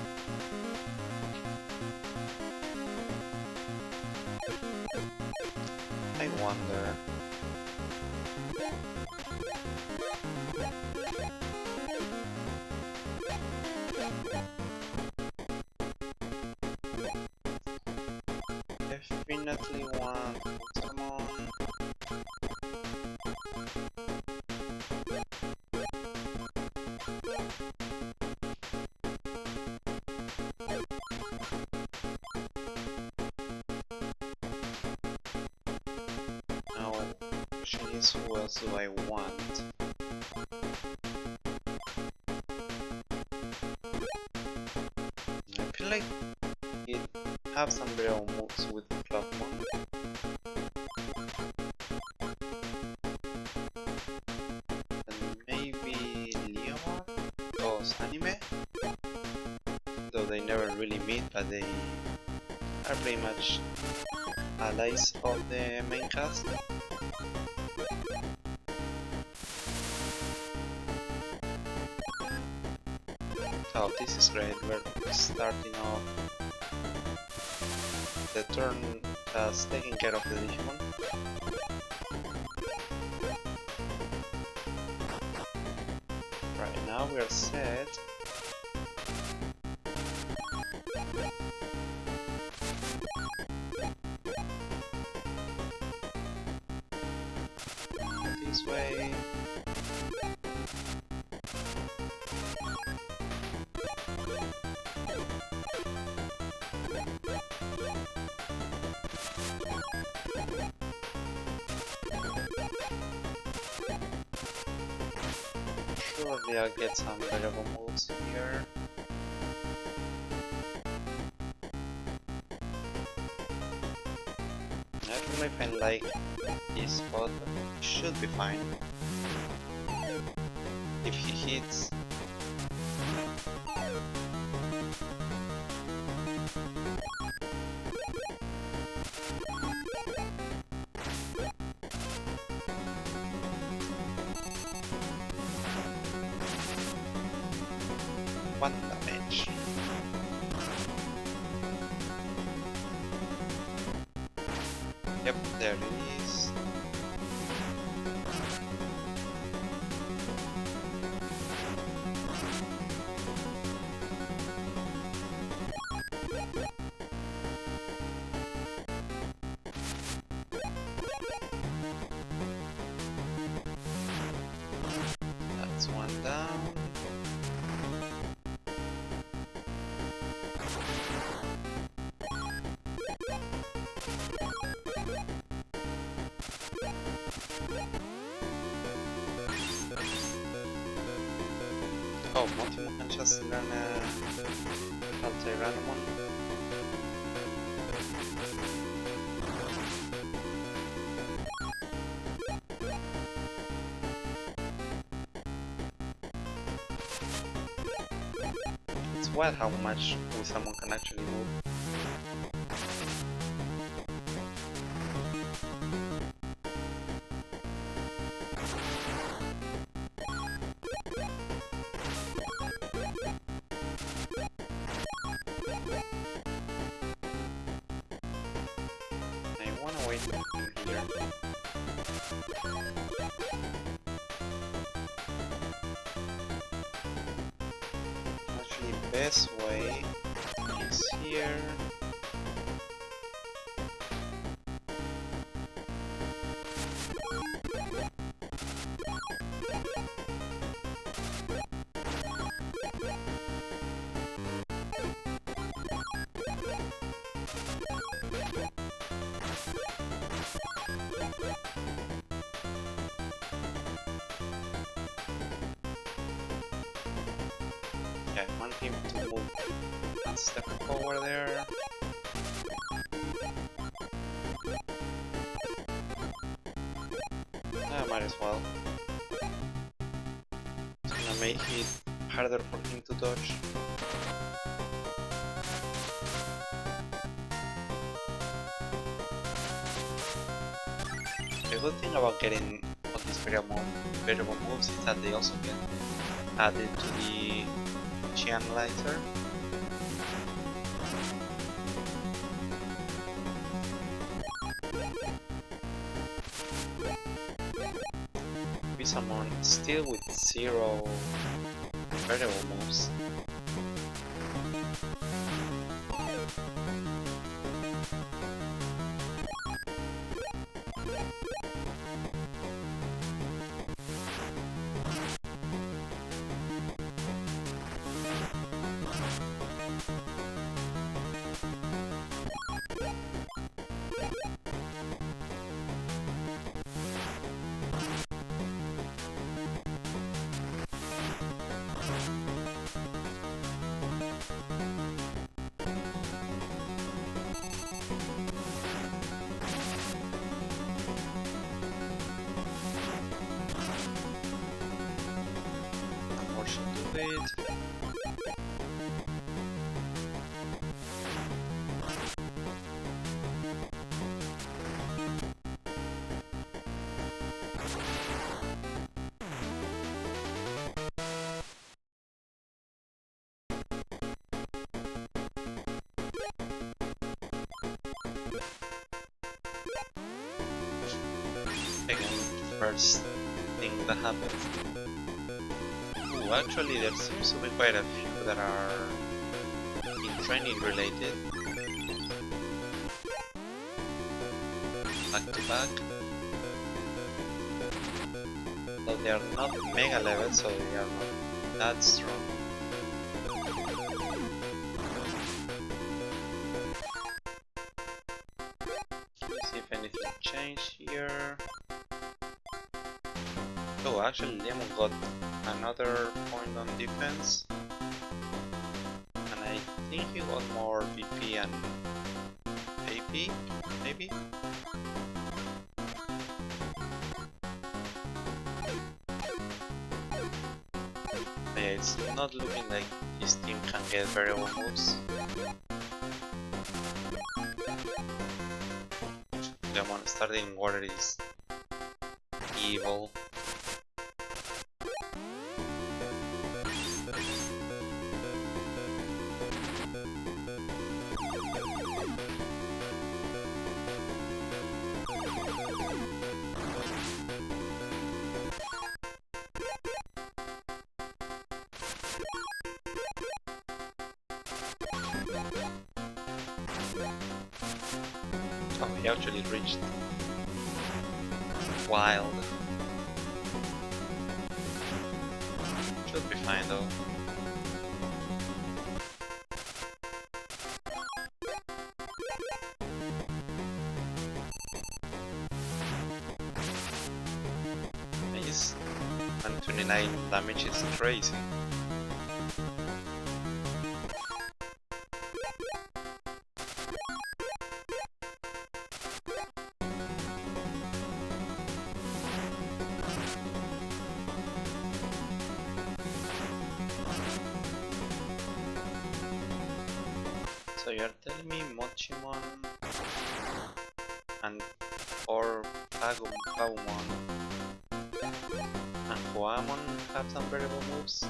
I wonder. Definitely want Digimon. Now, question is, who else do I want? I feel like it have some real moves with Clubmon. And maybe Leomon? Because anime? Though they never really meet, but they are pretty much allies of the main cast. Oh, this is great. We're starting off the turn as taking care of the Digimon. Right now we are set. This way. Surely I'll get some variable moves here. I don't know if I like this spot, but it should be fine. If he hits. One damage. Yep, there it is. Oh, Montimon can just learn Veedramon. It's wild how much someone can actually move. I wanna wait for him here. Actually, best way is here. Yeah, I want him to move one step forward there. Yeah, might as well. It's gonna make it harder for him to dodge. The good thing about getting all these variable moves is that they also get added to the channelizer. Veedramon still with 0 variable moves. It. Again, first thing that happens. Ooh, actually there seems to be quite a few that are in training related. Back to back. But they are not mega level, so they are not that strong. Let's see if anything changed here. Oh, actually Lemon got another point on defense, and I think he got more VP and AP, maybe? Yeah, it's not looking like his team can get variable moves. Digimon starting water is evil. Oh, he actually reached wild. Should be fine though. Nice. And 29 damage is crazy. Tell me Mochimon and or Pagumon and Huamon have some variable moves?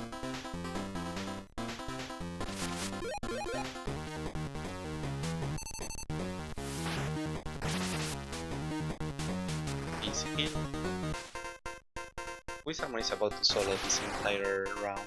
Easy kill. Veedramon is about to solo this entire round.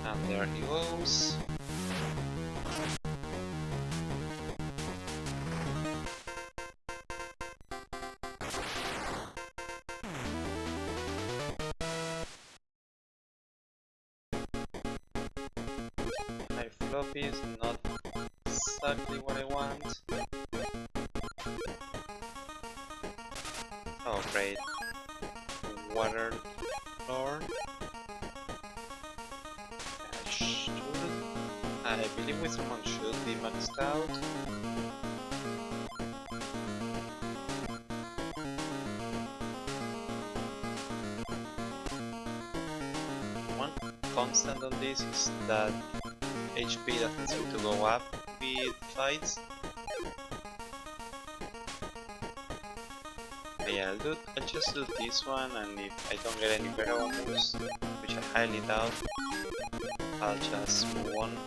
And there he goes. My floppy is not exactly what I want. Oh great. Water Lord. I believe Veedramon should be maxed out. One constant on this is that HP doesn't seem to go up with fights. But yeah, I'll just do this one, and if I don't get any better moves, which I highly doubt, I'll just move on.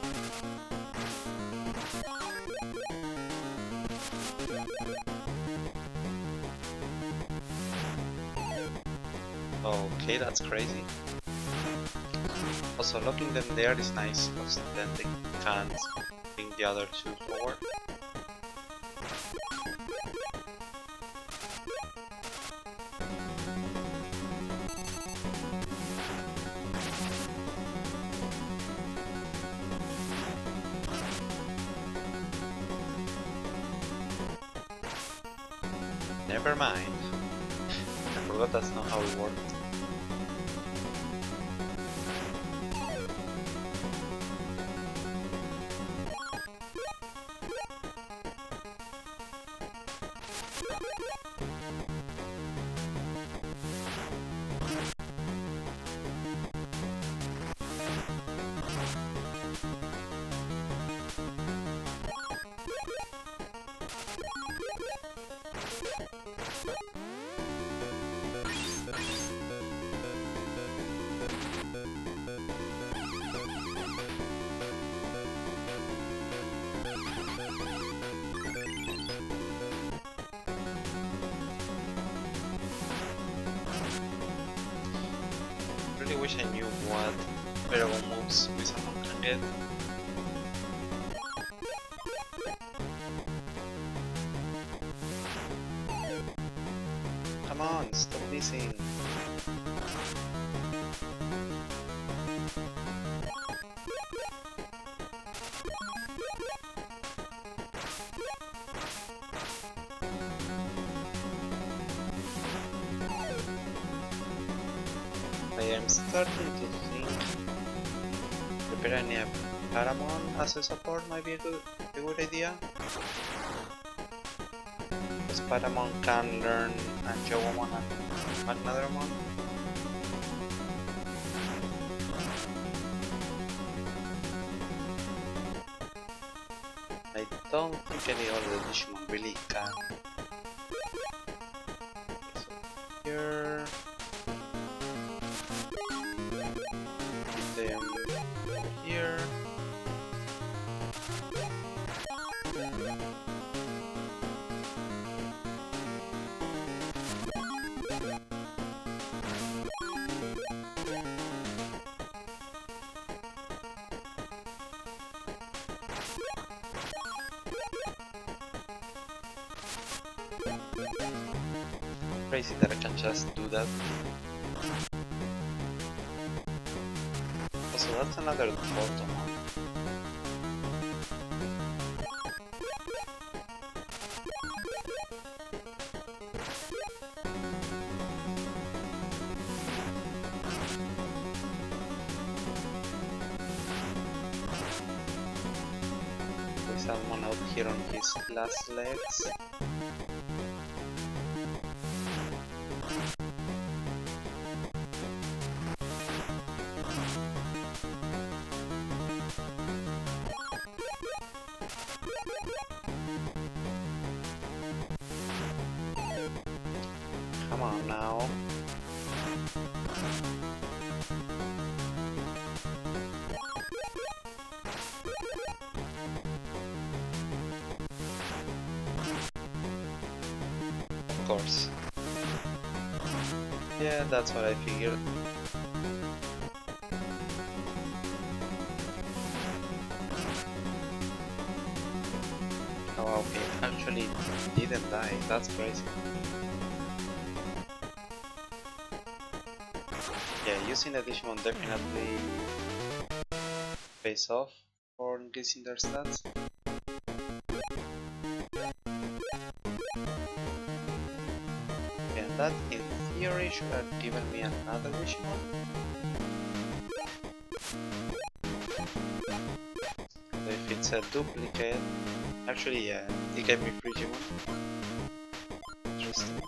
Okay, that's crazy. Also, locking them there is nice, because then they can't bring the other two forward. Never mind. I forgot that's not how it worked. I really wish I knew what variable moves Veedramon can get. Come on, stop missing. I am starting to think preparing a Paramon as a support might be a good idea. Because Paramon can learn Anjouamon and Magnadramon. I don't think any other Digimon really can. So here... them here. Crazy that I can just do that. So that's another Photomon. Salmon out here on his last legs. Come on now. Of course. Yeah, that's what I figured. Oh, okay, actually didn't die. That's crazy. Yeah, using the Digimon definitely pays off for increasing their stats. And that, in theory, should have given me another Digimon. If it's a duplicate, actually, yeah, it gave me Digimon. Interesting.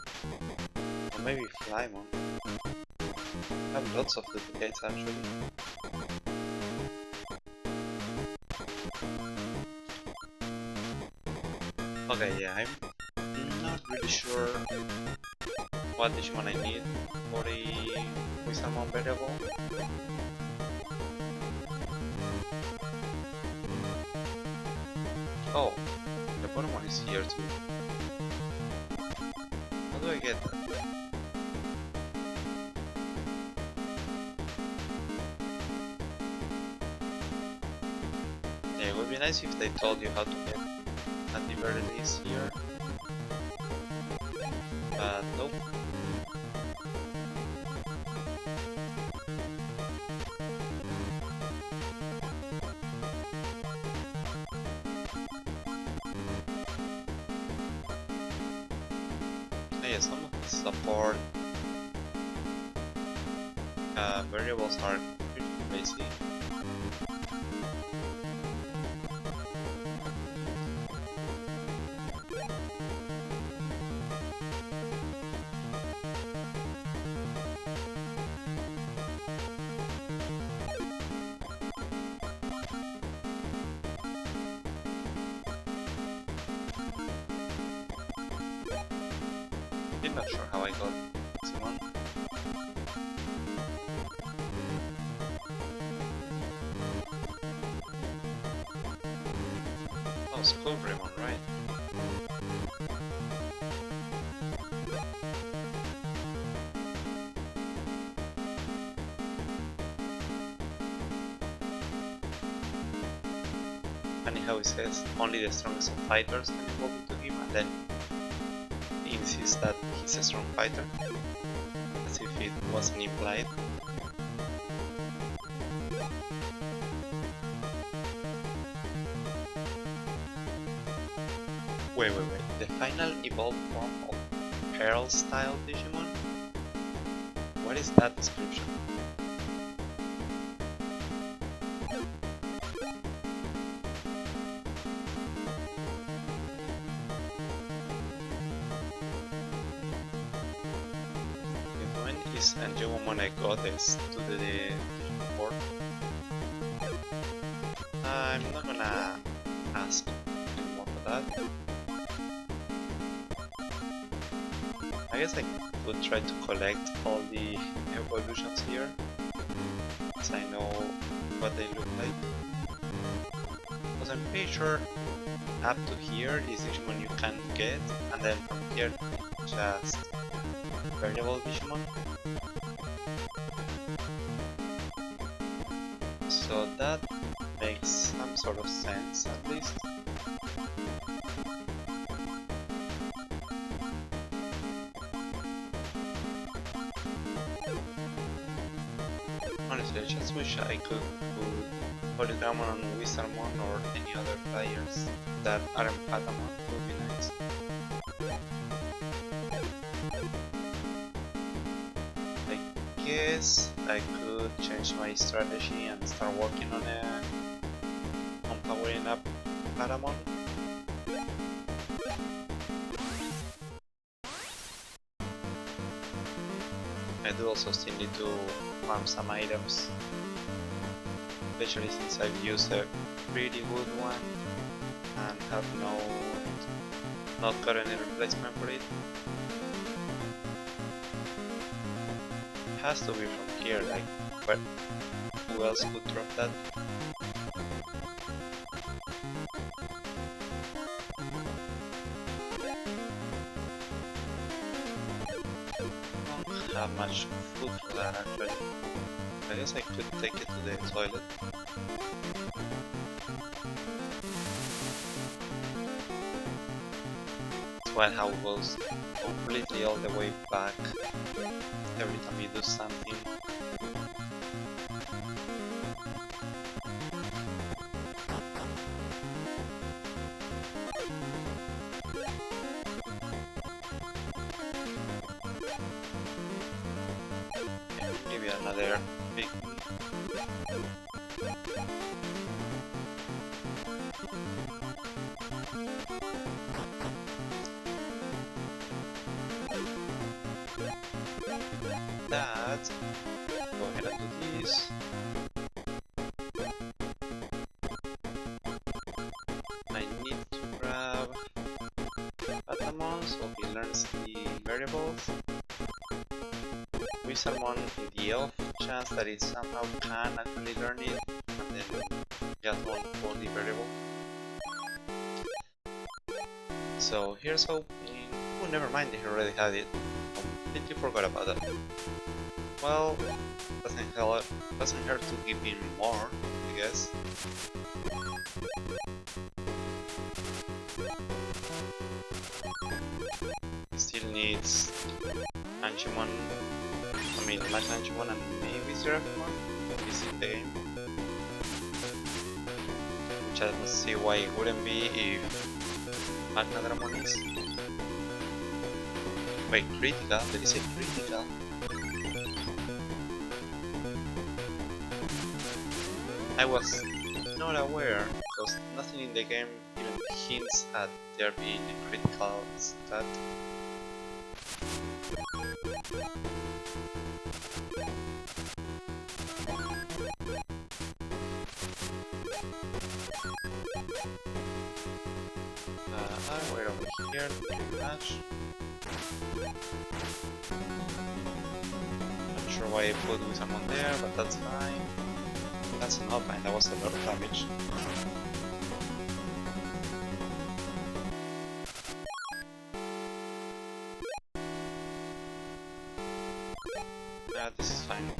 Or maybe Flymon. I have lots of duplicates actually. Okay, yeah, I'm not really sure what Digimon I need for a Veedramon variable. Oh, the bottom one is here too. How do I get that? Yeah, it would be nice if they told you how to get at the very least here. But nope. Yeah, some of the support variables are pretty crazy. I'm not sure how I got Digimon. Oh, Veedramon, right? Funny how he says only the strongest of fighters can evolve into him, and then he insists that he's a strong fighter, as if it wasn't implied. Wait, the final evolved form of Pearl style Digimon? What is that description? When is Anjewomon a goddess to the Digimon board? I'm not gonna ask anymore for that. I guess I could try to collect all the evolutions here, as I know what they look like. Because I'm pretty sure up to here is Digimon you can get, and then from here just variable Digimon. So that makes some sort of sense at least. Honestly, I just wish I could put Veedramon on Veedramon or any other players that aren't Patamon. Would be nice. I guess I could change my strategy and start working on powering up Patamon. I do also still need to farm some items, especially since I've used a pretty good one and have not got any replacement for it. Has to be from here, like, but who else could drop that? Don't have much food for that actually. I guess I could take it to the toilet. That's why how it goes completely all the way back every time you do something. Maybe another big that. Go ahead and do this. I need to grab Veedramon so he learns the variables. Veedramon in the off chance that it somehow can actually learn it, and then just one for the variable. So here's hoping. Oh, never mind, he already had it. Completely forgot about that. Well, doesn't hurt to give him more, I guess. He still needs Anchimon. I mean, like Anchimon and maybe Veedramon is in the game. Which I don't see why it wouldn't be if Veedramon is. Wait, critical? Did he say critical? I was not aware, because nothing in the game even hints at there being a critical stat. We're over here, pretty much. Not sure why I put Veedramon there, but that's fine. That's enough, and that was a lot of damage. This is fine.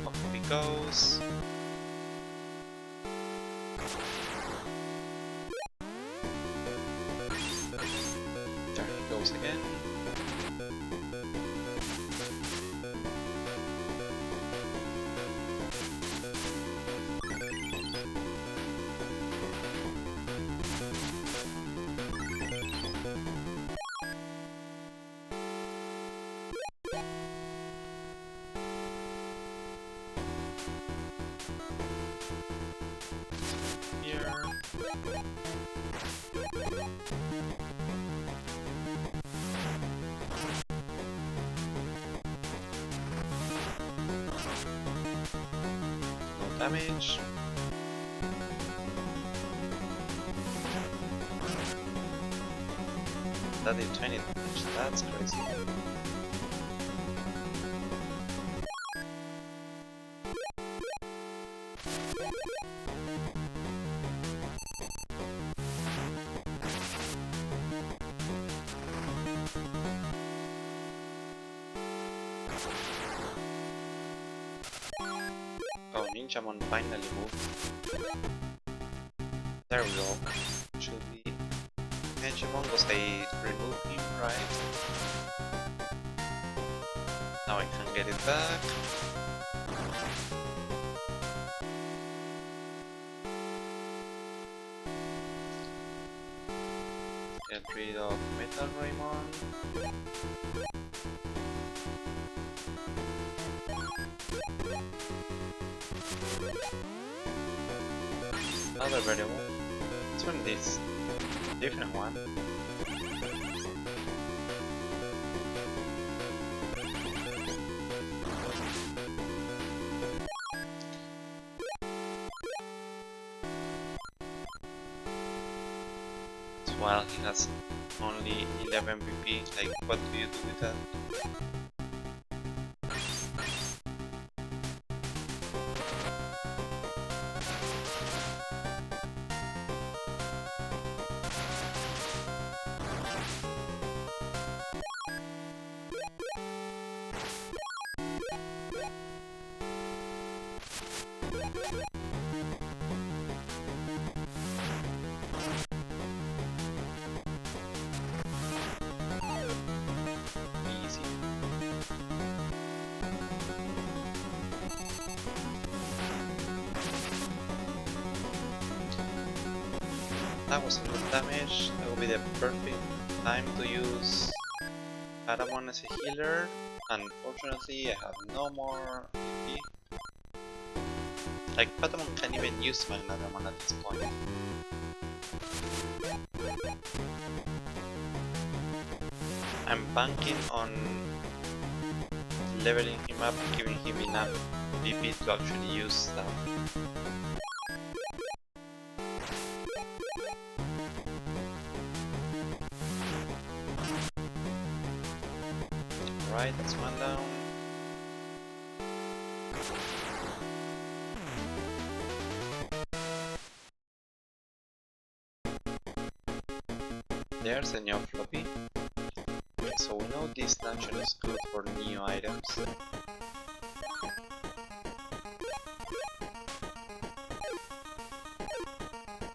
Off he goes. There he goes again. Damage. That did 20 damage, that's crazy. Oh, Ninjamon finally moved. There we go. Should be Ninjamon because I removed him, right? Now I can get it back. Get rid of Metal Raymon. Another variable. Let's run this different one. while he has only 11 BP. Like, what do you do with that? Easy. That was a good damage. That will be the perfect time to use Veedramon as a healer. Unfortunately, I have no more BP. Like, Veedramon can't even use Magnadamon at this point. I'm banking on leveling him up, giving him enough BP to actually use that. Alright, that's one down. There's a new floppy. Okay, so we know this dungeon is good for new items.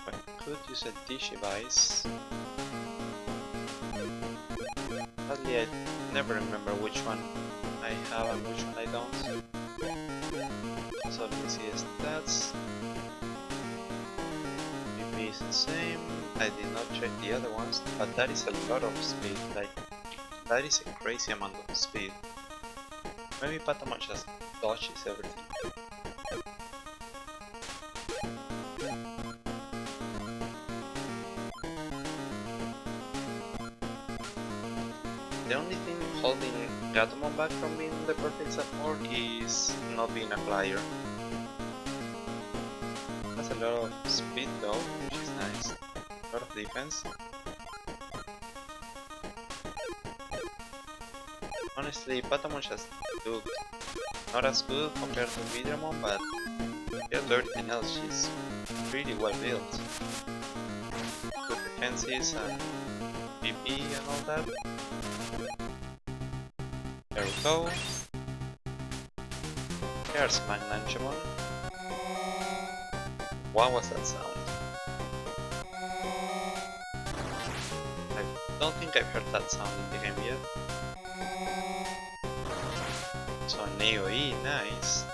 I could use a Digivice. Sadly, I never remember which one I have and which one I don't. So let me see the stats. BP is the same. I did not check the other ones, but that is a lot of speed. Like, that is a crazy amount of speed. Maybe Veedramon just dodges everything. The only thing holding Veedramon back from being the perfect support is not being a flyer. Has a lot of speed though, which is nice. A lot of defense. Honestly, Veedramon just looked not as good compared to Veedramon, but compared to everything else, she's pretty well built. Good defenses and PP and all that. There we go. There's Magnangemon. What was that sound? I don't think I've heard that sound in the game yet. So an AoE, nice.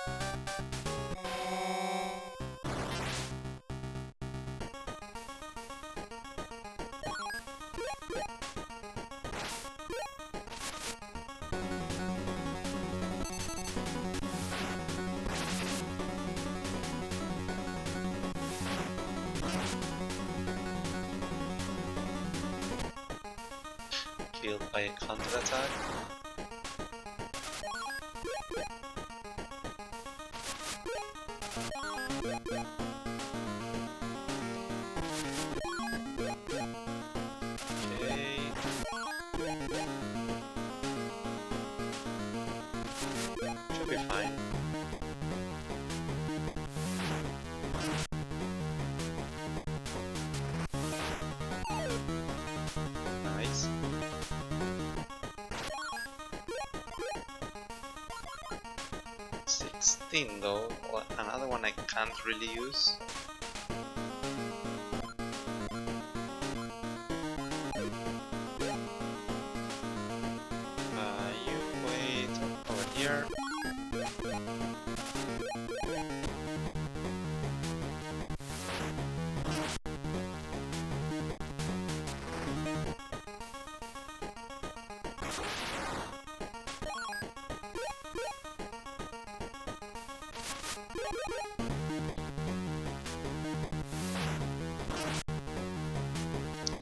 Killed by a counter attack. Should be fine. Nice. Though, well, another one I can't really use. You wait over here.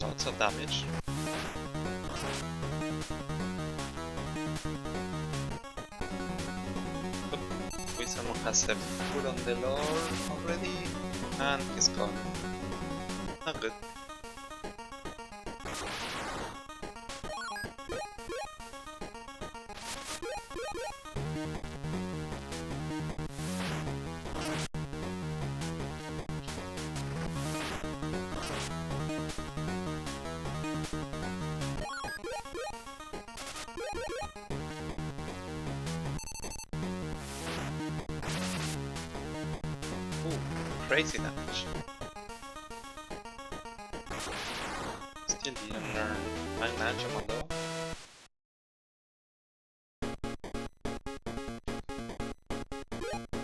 Lots of damage. Someone has a foot on the lore already, and he's gone. Not good. crazy damage. Still didn't learn Magnanimon though.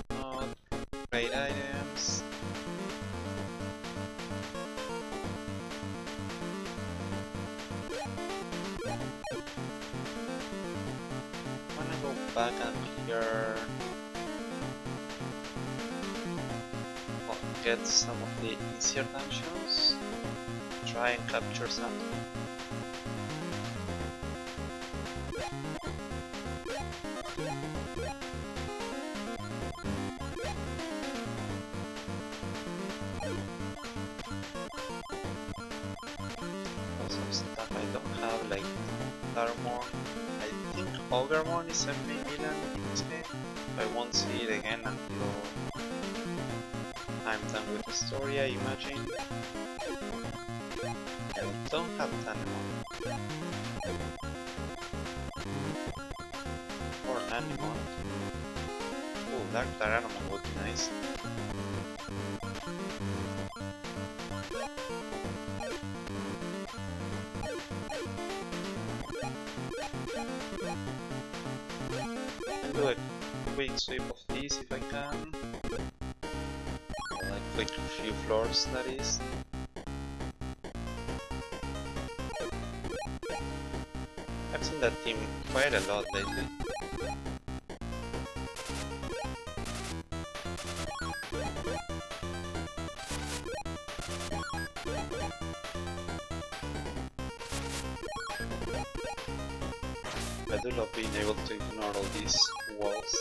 Not great items. Wanna go back and clear. Well, get some of the easier dungeons. Try and capture something. Some stuff I don't have, like Veedramon. I think Veedramon is a main villain in this game. I won't see it again until I'm done with the story, I imagine. I don't have Tanimon. Or Nanimon. Oh, Dark Veedramon would be nice. Do a quick sweep of these if I can. Like quick few floors, that is. I've seen that team quite a lot lately. I do love being able to ignore all these walls.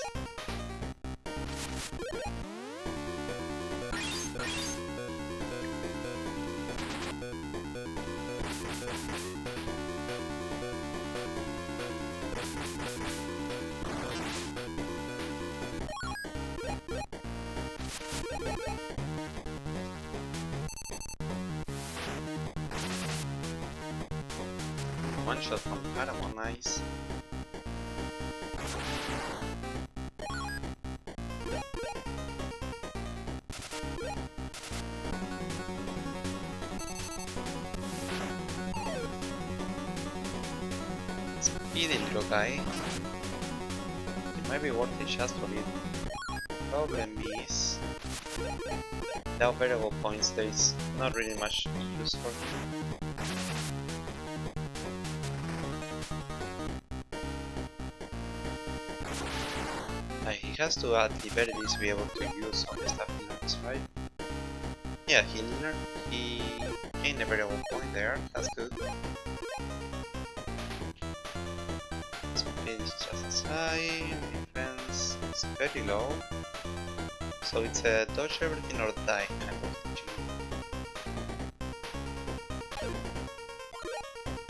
One shot from Veedramon, nice. Speedy little guy. It might be worth it just for it. Problem is, without variable points, there is not really much use for him. He has to at the very least be able to use all the stuff he learns, right? Yeah, he gained a variable point there, that's good. Speed is just as high, defense is very low. So it's a dodge everything or die kind of Digimon.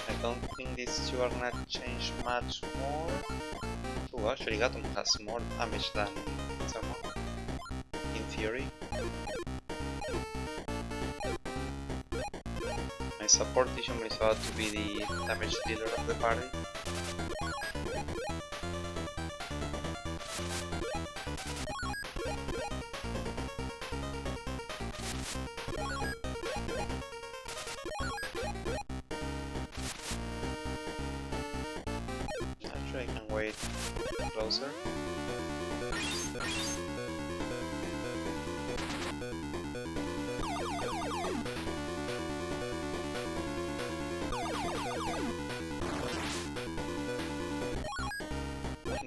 I don't think these two are gonna change much more. Oh, actually Gatom has more damage than Veedramon, in theory. My support Digimon is about to be the damage dealer of the party. Actually I can wait closer.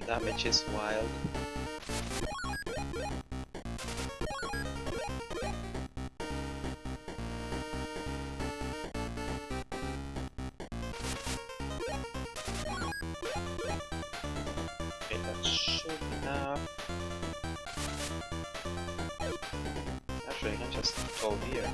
Damage is wild. Okay, that should be enough. Actually, I can just go here.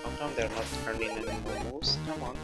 How come they're not turning any more moves? Come on.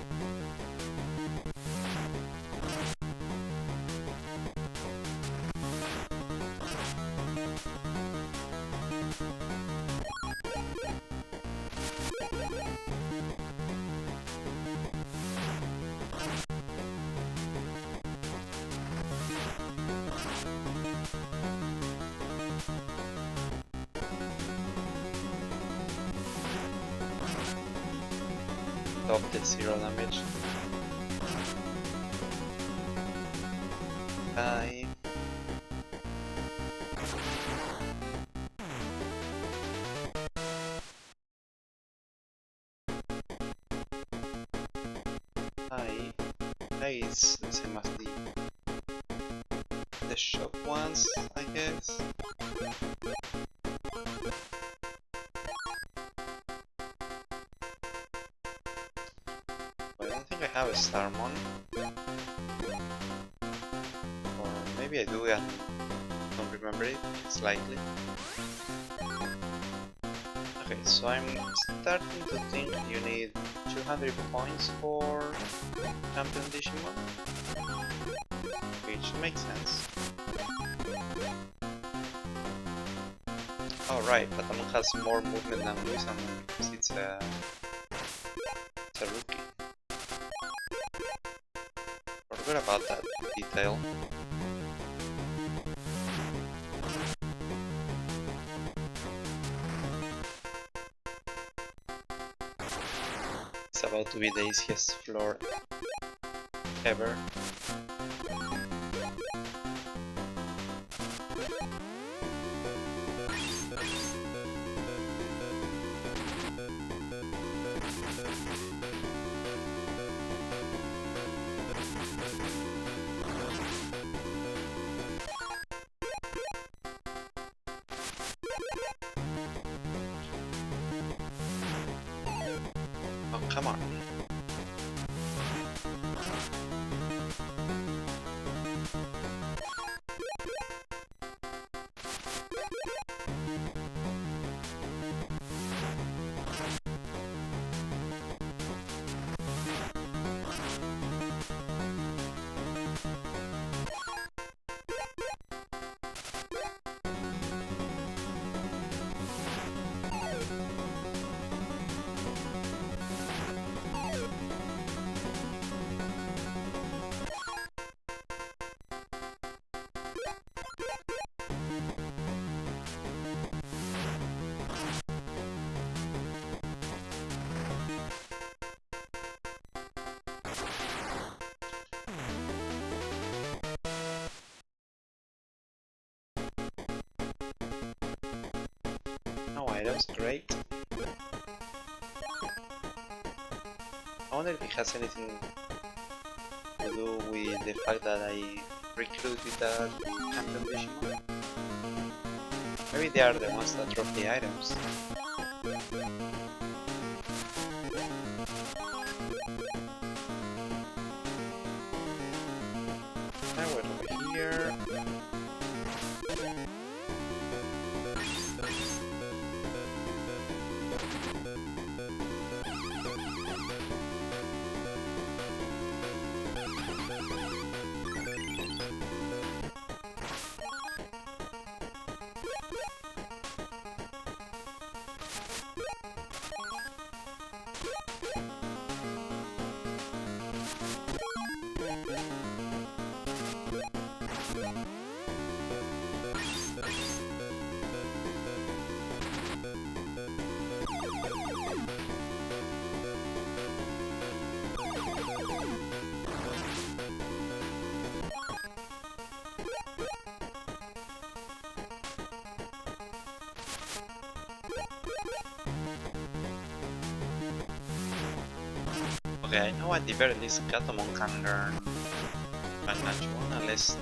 Stop the zero damage. Bye. Hi. Hi is the same as the shop ones, I guess. I don't think I have a Starmon. Or maybe I do and don't remember it. It's likely. Okay, so I'm starting to think you need 200 points for Champion Digimon, which makes sense. Oh right, Patamon has more movement than Veedramon because it's a rookie. Forgot about that detail. It's about to be the easiest floor ever. Oh, come on. No items, great. I wonder if it has anything to do with the fact that I recruited that Champion Digimon. Maybe they are the ones that drop the items. Now we're over here. Okay, I know at the very least Gatomon can learn Magnachon unless it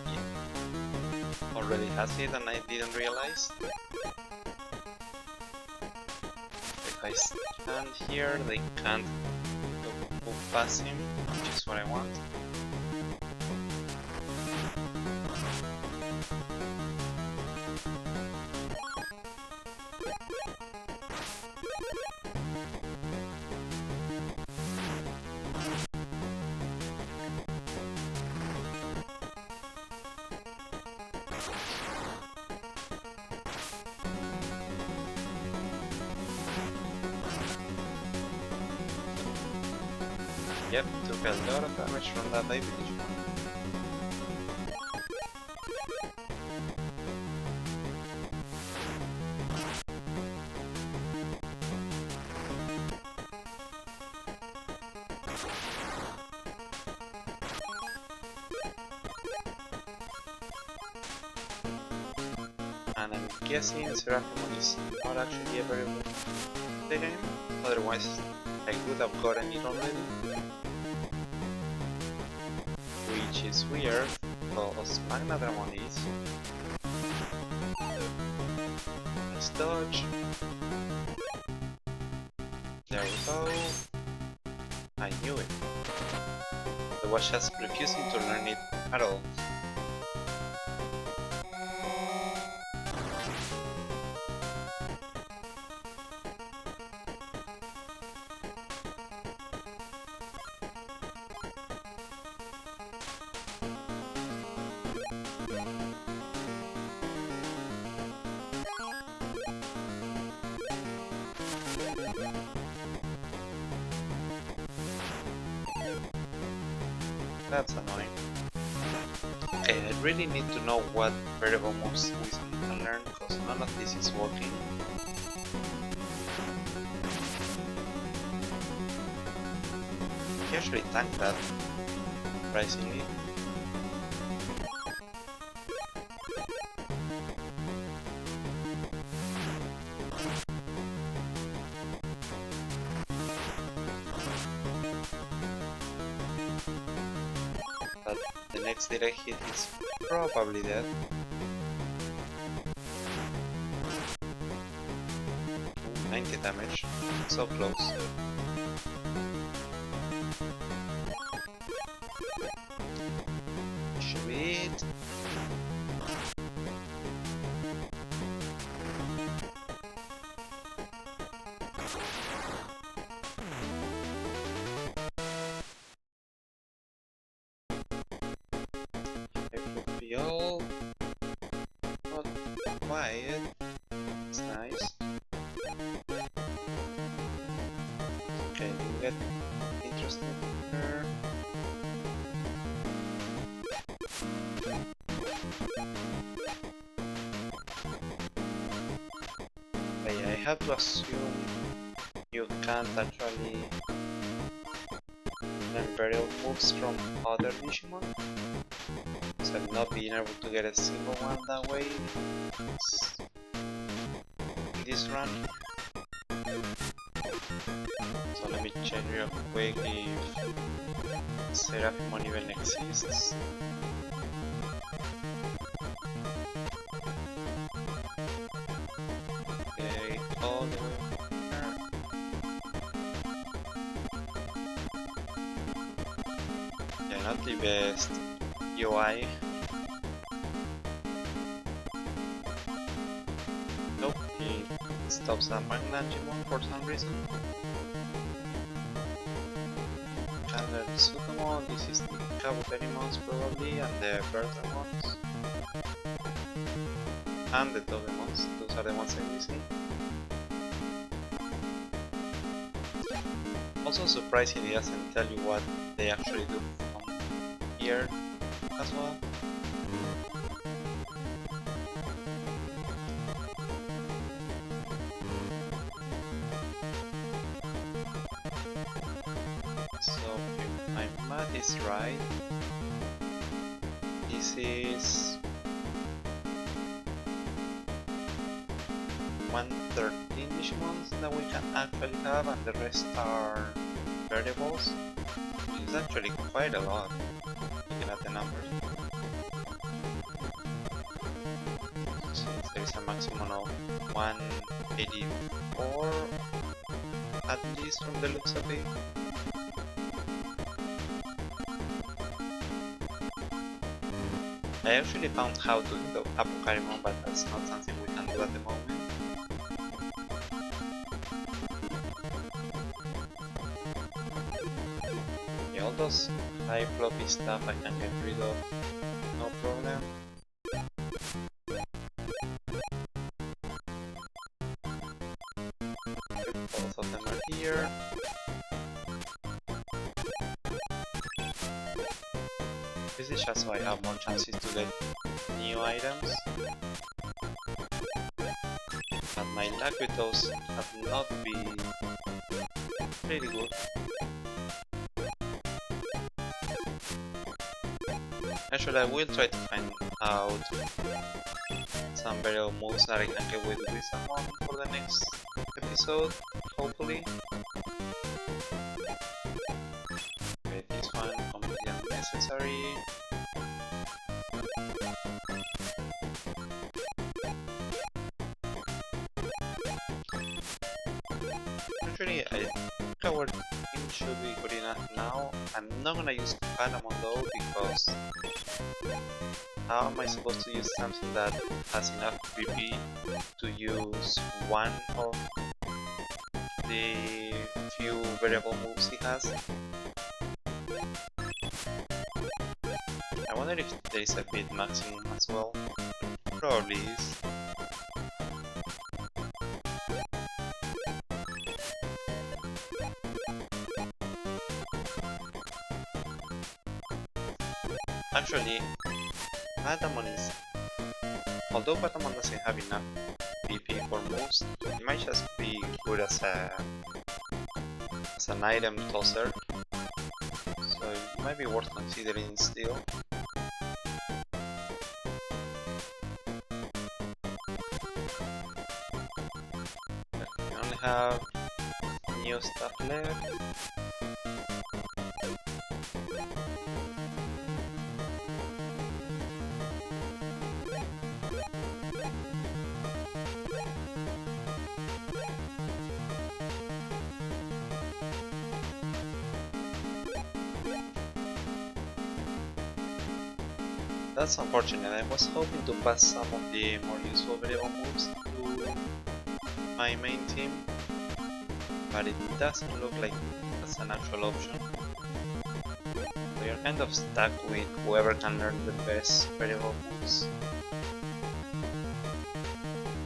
already has it and I didn't realize. If I stand here, they can't go past him, which is what I want. Yep, took a lot of damage from that baby Digimon. And I'm guessing Seraphimon is not actually a variable in the game, otherwise I would have gotten it already. Which is weird, because Veedramon is. Let's dodge. There we go. I knew it. I was just refusing to learn it at all. That's annoying. Okay, I really need to know what variable moves we can learn, because none of this is working. He actually tanked that, surprisingly. But the next direct hit is probably dead. Ooh, 90 damage, so close. Should be it. It would be all not quiet. It's nice. Okay, we get interesting here. I have to assume you can't actually learn variable moves from other Digimon, so I'm not being able to get a single one that way in this run. So let me check real quick if Seraphimon even exists. Okay, all the way there. Yeah, not the best UI. Nope, he stops the Magnanimon for some reason. Can't Sukamon, this is the Kabuterimons probably, and the Veedramons. And the Togemons, those are the ones I'm missing. Also surprisingly, it doesn't tell you what they actually do from here as well. So if my math is right, this is 113 Digimons that we can actually have, and the rest are variables, which is actually quite a lot, looking at the numbers. Since there is a maximum of 184 at least from the looks of it. I actually found how to do the Apocarimon, but that's not something we can do at the moment. Yeah, all those high floppy stuff I can get rid of, no problem. Both of them are here. This is just so I have more chances to get new items. But my luck with those have not been pretty good. Actually, I will try to find out some variable moves that I can get with Veedramon for the next episode, hopefully. Okay, this one completely unnecessary. Actually, I think our team should be good enough now. I'm not gonna use Veedramon though, because how am I supposed to use something that has enough BP to use one of the few variable moves he has? I wonder if there is a bit maximum as well. Probably is. Actually, Veedramon is... Although Veedramon doesn't have enough BP for moves, it might just be good as an item tosser. So it might be worth considering still. We only have new stuff left. That's unfortunate. I was hoping to pass some of the more useful variable moves to my main team, but it doesn't look like that's an actual option. We are kind of stuck with whoever can learn the best variable moves.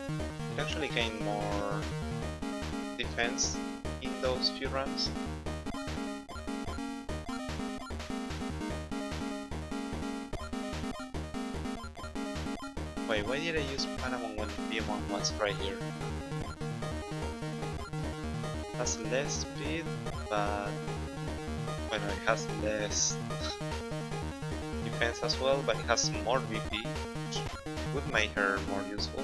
It actually gained more defense in those few runs. Wait, why did I use Veedramon when Digimon was right here? It has less speed, but... well, it has less defense as well, but it has more VP, which would make her more useful.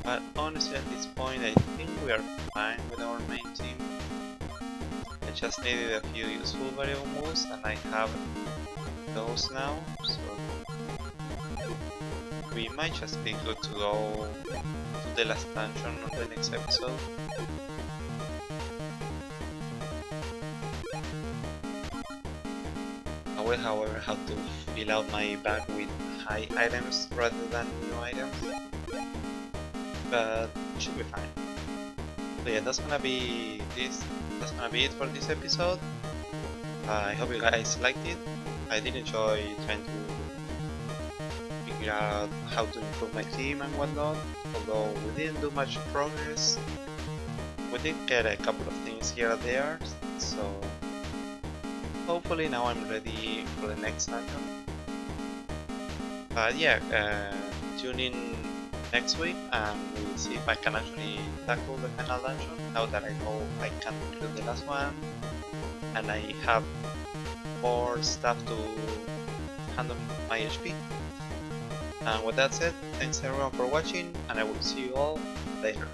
But honestly, at this point, I think we are fine with our main team. I just needed a few useful variable moves, and I have those now, so we might just be good to go to the last dungeon on the next episode. I will however have to fill out my bag with high items rather than new items, but it should be fine. So yeah, that's gonna be it for this episode. I hope you guys liked it. I did enjoy trying to figure out how to improve my team and whatnot, although we didn't do much progress. We did get a couple of things here and there, so hopefully now I'm ready for the next dungeon. But yeah, tune in next week and we'll see if I can actually tackle the final dungeon, now that I know I can include the last one and I have more stuff to handle my HP. And with that said, thanks everyone for watching, and I will see you all later.